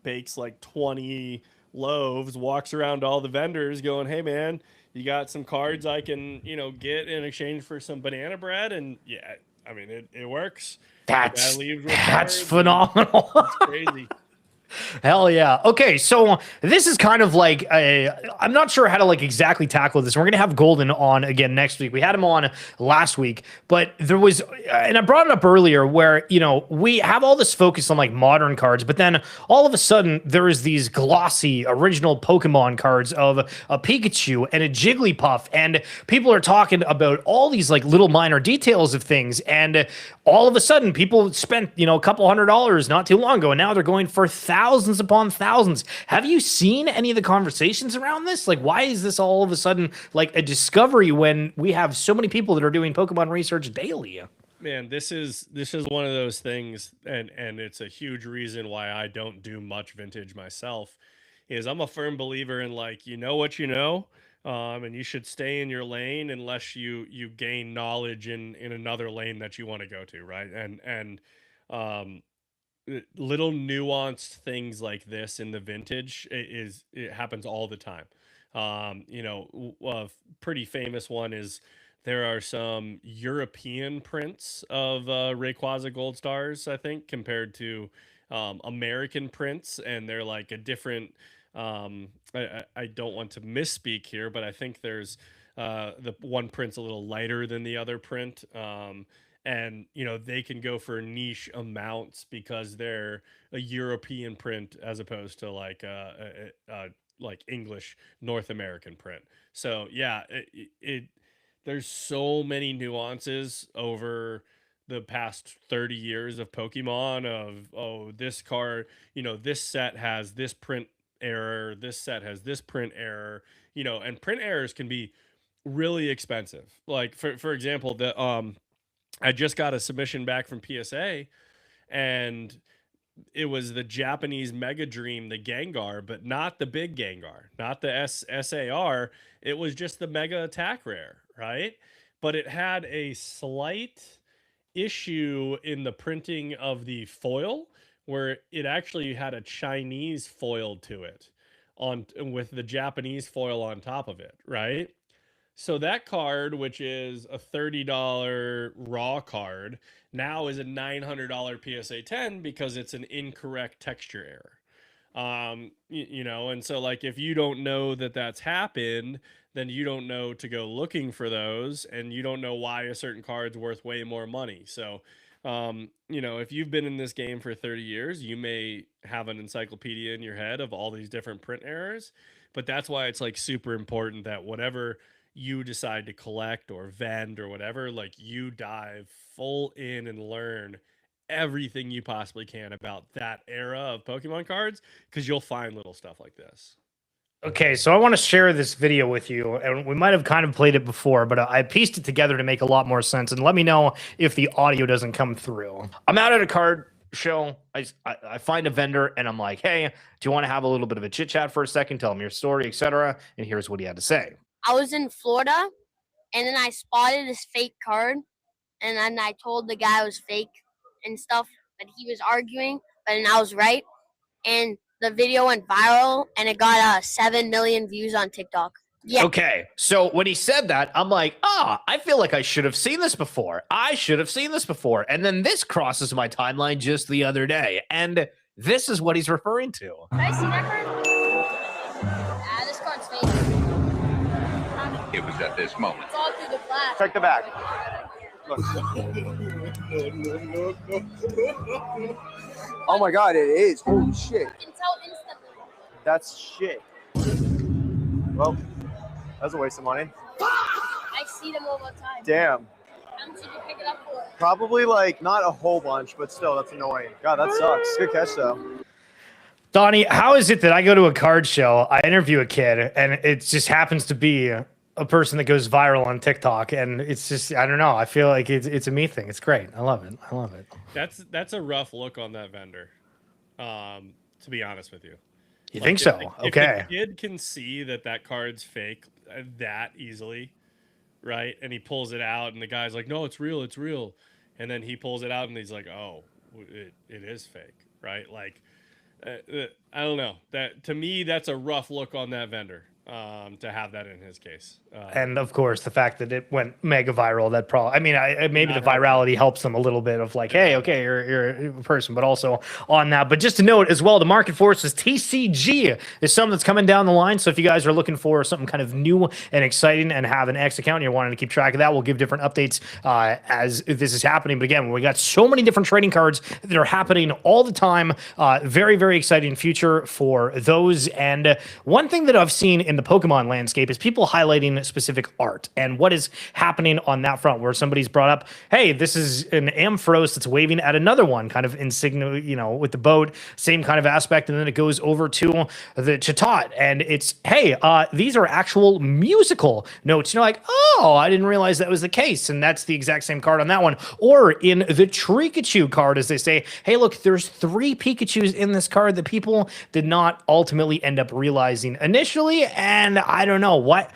bakes like 20 loaves, walks around to all the vendors going, "Hey man, you got some cards I can, get in exchange for some banana bread?" And yeah, I mean it works. That's phenomenal. It's crazy. Hell yeah. Okay, so this is kind of like I'm not sure how to like exactly tackle this. We're gonna have Golden on again next week. We had him on last week, but there was, and I brought it up earlier, where we have all this focus on like modern cards, but then all of a sudden there is these glossy original Pokemon cards of a Pikachu and a Jigglypuff, and people are talking about all these like little minor details of things, and all of a sudden people spent a couple $100 not too long ago, and now they're going for thousands upon thousands. Have you seen any of the conversations around this? Like, why is this all of a sudden like a discovery when we have so many people that are doing Pokemon research daily? Man, this is one of those things, and it's a huge reason why I don't do much vintage myself. Is I'm a firm believer in like what you know, and you should stay in your lane unless you gain knowledge in another lane that you want to go to, right? And little nuanced things like this in the vintage it happens all the time. A pretty famous one is there are some European prints of Rayquaza Gold Stars, I think, compared to American prints, and they're like a different. I don't want to misspeak here, but I think there's the one print's a little lighter than the other print. And they can go for niche amounts because they're a European print as opposed to like English North American print. So yeah, there's so many nuances over the past 30 years of Pokemon of this card, this set has this print error, this set has this print error, and print errors can be really expensive. Like for example, I just got a submission back from PSA, and it was the Japanese Mega Dream, the Gengar, but not the big Gengar, not the SAR. It was just the Mega Attack Rare, right? But it had a slight issue in the printing of the foil, where it actually had a Chinese foil to it with the Japanese foil on top of it, right? So that card, which is a $30 raw card, now is a $900 PSA 10 because it's an incorrect texture error. And so like if you don't know that that's happened, then you don't know to go looking for those, and you don't know why a certain card's worth way more money. So, if you've been in this game for 30 years, you may have an encyclopedia in your head of all these different print errors, but that's why it's like super important that whatever you decide to collect or vend or whatever, like you dive full in and learn everything you possibly can about that era of Pokemon cards, because you'll find little stuff like this. Okay, so I want to share this video with you, and we might have kind of played it before, but I pieced it together to make a lot more sense, and let me know if the audio doesn't come through. I'm out at a card show. I find a vendor, and I'm like, hey, do you want to have a little bit of a chit chat for a second? Tell him your story, etc. And here's what he had to say. I was in Florida, and then I spotted this fake card, and then I told the guy it was fake and stuff, but he was arguing, but then I was right. And the video went viral and it got 7 million views on TikTok. Yeah. Okay, so when he said that, I'm like, I feel like I should have seen this before. I should have seen this before. And then this crosses my timeline just the other day. And this is what he's referring to. Can I see that card? This card's fake. It was at this moment. It's all through the flash. Check the back. Oh my god, it is. Holy shit. Until instantly. That's shit. Well, that's a waste of money. I see them all the time. Damn. How much did you pick it up for? Probably like not a whole bunch, but still, that's annoying. God, that sucks. Good catch though. Donnie, how is it that I go to a card show, I interview a kid, and it just happens to be a person that goes viral on TikTok, and it's just, I don't know. I feel like it's a me thing. It's great. I love it. I love it. That's a rough look on that vendor, to be honest with you. You think so? Okay. If the kid can see that card's fake that easily, right? And he pulls it out, and the guy's like, "No, it's real. It's real." And then he pulls it out, and he's like, "Oh, it is fake," right? Like, I don't know. That to me, that's a rough look on that vendor. To have that in his case, and of course the fact that it went mega viral, that probably, I mean, maybe the virality helps them a little bit of like, hey, okay, you're a person, but also on that. But just to note as well, the market forces TCG is something that's coming down the line. So if you guys are looking for something kind of new and exciting and have an X account and you're wanting to keep track of that, we'll give different updates as this is happening. But again, we got so many different trading cards that are happening all the time. Very, very exciting future for those. And one thing that I've seen in the Pokemon landscape is people highlighting specific art and what is happening on that front, where somebody's brought up, hey, this is an Ampharos that's waving at another one, kind of insignia, you know, with the boat, same kind of aspect. And then it goes over to the Chatot, and it's, hey, these are actual musical notes. You're like, oh, I didn't realize that was the case. And that's the exact same card on that one. Or in the Trikachu card, as they say, hey, look, there's 3 Pikachus in this card that people did not ultimately end up realizing initially. And I don't know what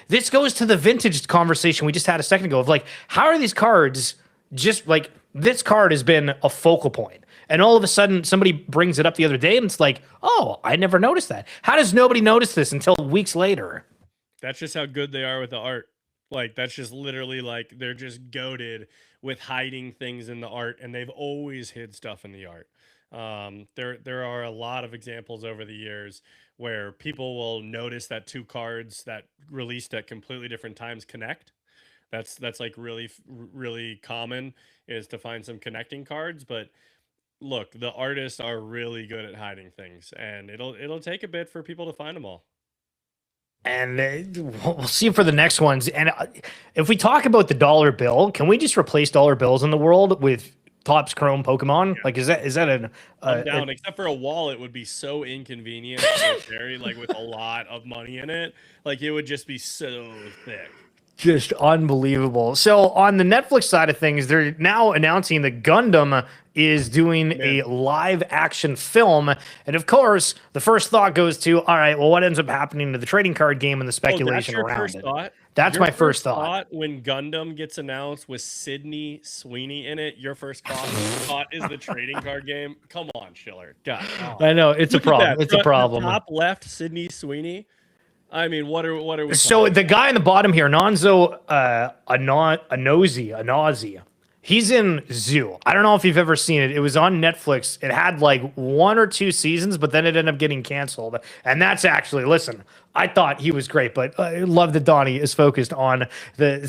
this goes to the vintage conversation we just had a second ago of like, how are these cards just like, this card has been a focal point, and all of a sudden somebody brings it up the other day and it's like, oh, I never noticed that. How does nobody notice this until weeks later? That's just how good they are with the art. Like, that's just literally like, they're just goated with hiding things in the art, and they've always hid stuff in the art. There are a lot of examples over the years where people will notice that 2 cards that released at completely different times connect. That's like really common, is to find some connecting cards. But look, the artists are really good at hiding things, and it'll take a bit for people to find them all. And we'll see for the next ones. And if we talk about the dollar bill, can we just replace dollar bills in the world with Topps Chrome Pokemon? Like, is that an I'm down, except for a wallet would be so inconvenient to carry, like with a lot of money in it. Like, it would just be so thick. Just unbelievable. So on the Netflix side of things, they're now announcing that Gundam is doing a live action film. And of course, the first thought goes to, all right, well, what ends up happening to the trading card game and the speculation around it? That's my first thought. When Gundam gets announced with Sydney Sweeney in it, your first thought is the trading card game. Come on, Schiller. God, I know it's a problem. It's a problem. Top left, Sydney Sweeney. I mean, what are we? So the guy in the bottom here, Nonzo Anozi, he's in Zoo. I don't know if you've ever seen it. It was on Netflix. It had like 1 or 2 seasons, but then it ended up getting canceled. And that's actually, listen, I thought he was great, but I love that Donnie is focused on the.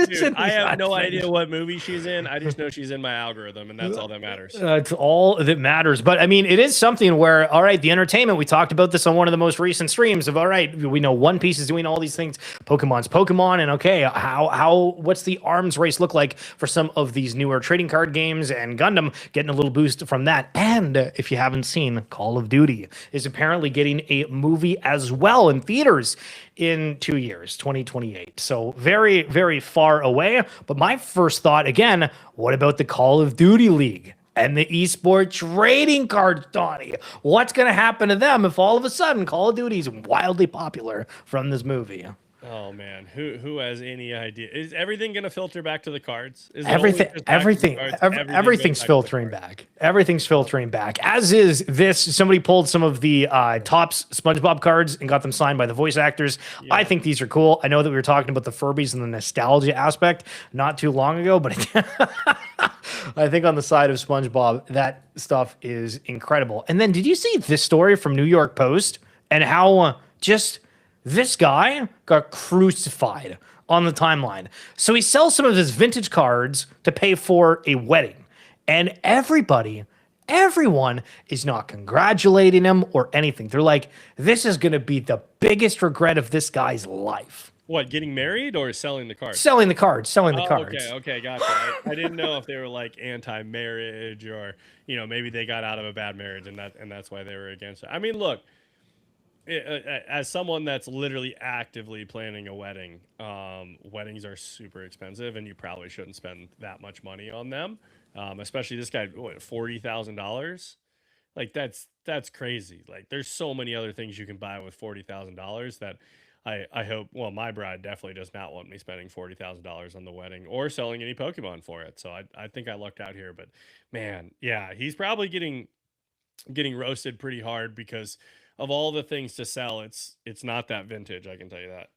Dude, I have no idea what movie she's in. I just know she's in my algorithm, and that's all that matters. It's all that matters. But I mean, it is something where, all right, the entertainment, we talked about this on one of the most recent streams of, all right, we know One Piece is doing all these things. Pokemon's Pokemon. And okay, what's the arms race look like for some of these newer trading card games, and Gundam getting a little boost from that. And if you haven't seen, Call of Duty is apparently getting a movie as well in theaters in 2 years, 2028. So very, very far away. But my first thought, again, what about the Call of Duty League and the esports trading cards, Donnie? What's going to happen to them if all of a sudden Call of Duty is wildly popular from this movie? Oh man, who has any idea? Is everything going to filter back to the cards? Is it Everything, always just back to the everything, cards? everything's goes filtering back. Everything's filtering back. As is this. Somebody pulled some of the Topps SpongeBob cards and got them signed by the voice actors. Yeah. I think these are cool. I know that we were talking about the Furbies and the nostalgia aspect not too long ago, but I think on the side of SpongeBob, that stuff is incredible. And then, did you see this story from New York Post and how just this guy got crucified on the timeline? So he sells some of his vintage cards to pay for a wedding. And everyone is not congratulating him or anything. They're like, this is going to be the biggest regret of this guy's life. What, getting married or selling the cards? Selling the cards. Okay, gotcha. I didn't know if they were like anti-marriage or, maybe they got out of a bad marriage and that's why they were against it. I mean, look, as someone that's literally actively planning a wedding, weddings are super expensive and you probably shouldn't spend that much money on them. Especially this guy, $40,000? Like that's crazy. Like there's so many other things you can buy with $40,000 that I hope, well, my bride definitely does not want me spending $40,000 on the wedding or selling any Pokemon for it. So I think I lucked out here, but man, yeah, he's probably getting roasted pretty hard because of all the things to sell. It's not that vintage, I can tell you that.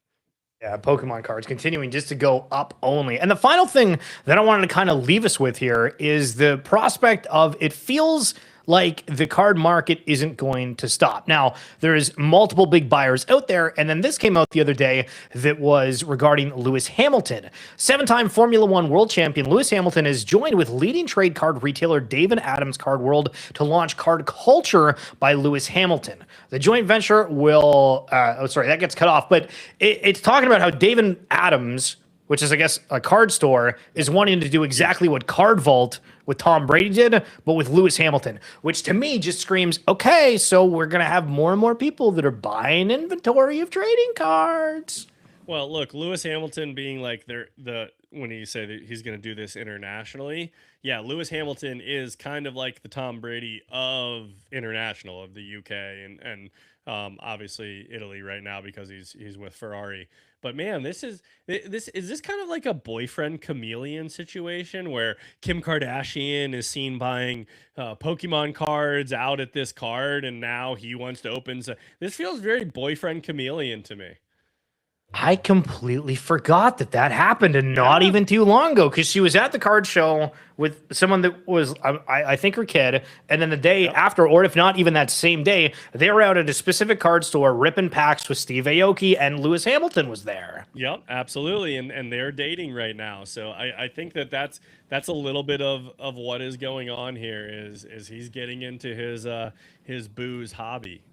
Yeah, Pokemon cards continuing just to go up only. And the final thing that I wanted to kind of leave us with here is the prospect of it feels like the card market isn't going to stop. Now, there's multiple big buyers out there, and then this came out the other day that was regarding Lewis Hamilton. 7-time Formula One world champion Lewis Hamilton has joined with leading trade card retailer Dave & Adams Card World to launch Card Culture by Lewis Hamilton. The joint venture will, that gets cut off, but it's talking about how Dave & Adams, which is, I guess, a card store, is wanting to do exactly what Card Vault with Tom Brady did, but with Lewis Hamilton, which to me just screams, okay, so we're going to have more and more people that are buying inventory of trading cards. Well, look, Lewis Hamilton being like when you say that he's going to do this internationally, yeah, Lewis Hamilton is kind of like the Tom Brady of international, of the UK and obviously Italy right now because he's with Ferrari. But man, is this kind of like a boyfriend chameleon situation where Kim Kardashian is seen buying Pokemon cards out at this card, and now he wants to open. So this feels very boyfriend chameleon to me. I completely forgot that happened, and not even too long ago, because she was at the card show with someone that was, I think, her kid, and then the day after, or if not even that same day, they were out at a specific card store ripping packs with Steve Aoki, and Lewis Hamilton was there. Yep, absolutely, and they're dating right now, so I think that's a little bit of what is going on here is he's getting into his booze hobby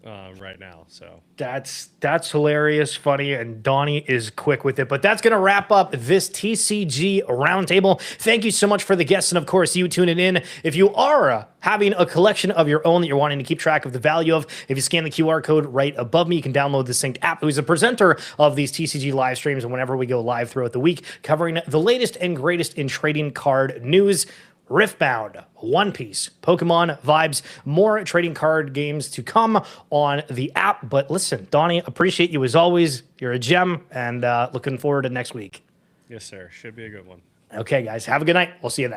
right now. So that's hilarious, funny, and Donnie is quick with it. But that's going to wrap up this TCG Roundtable. Thank you so much for the guests, and of course, you tuning in. If you are having a collection of your own that you're wanting to keep track of the value of, if you scan the QR code right above me, you can download the Synced app, who's a presenter of these TCG live streams, and whenever we go live throughout the week, covering the latest and greatest in trading card news. Riftbound, One Piece, Pokemon vibes, more trading card games to come on the app. But listen, Donnie, appreciate you as always. You're a gem, and looking forward to next week. Yes, sir. Should be a good one. Okay, guys, have a good night. We'll see you then.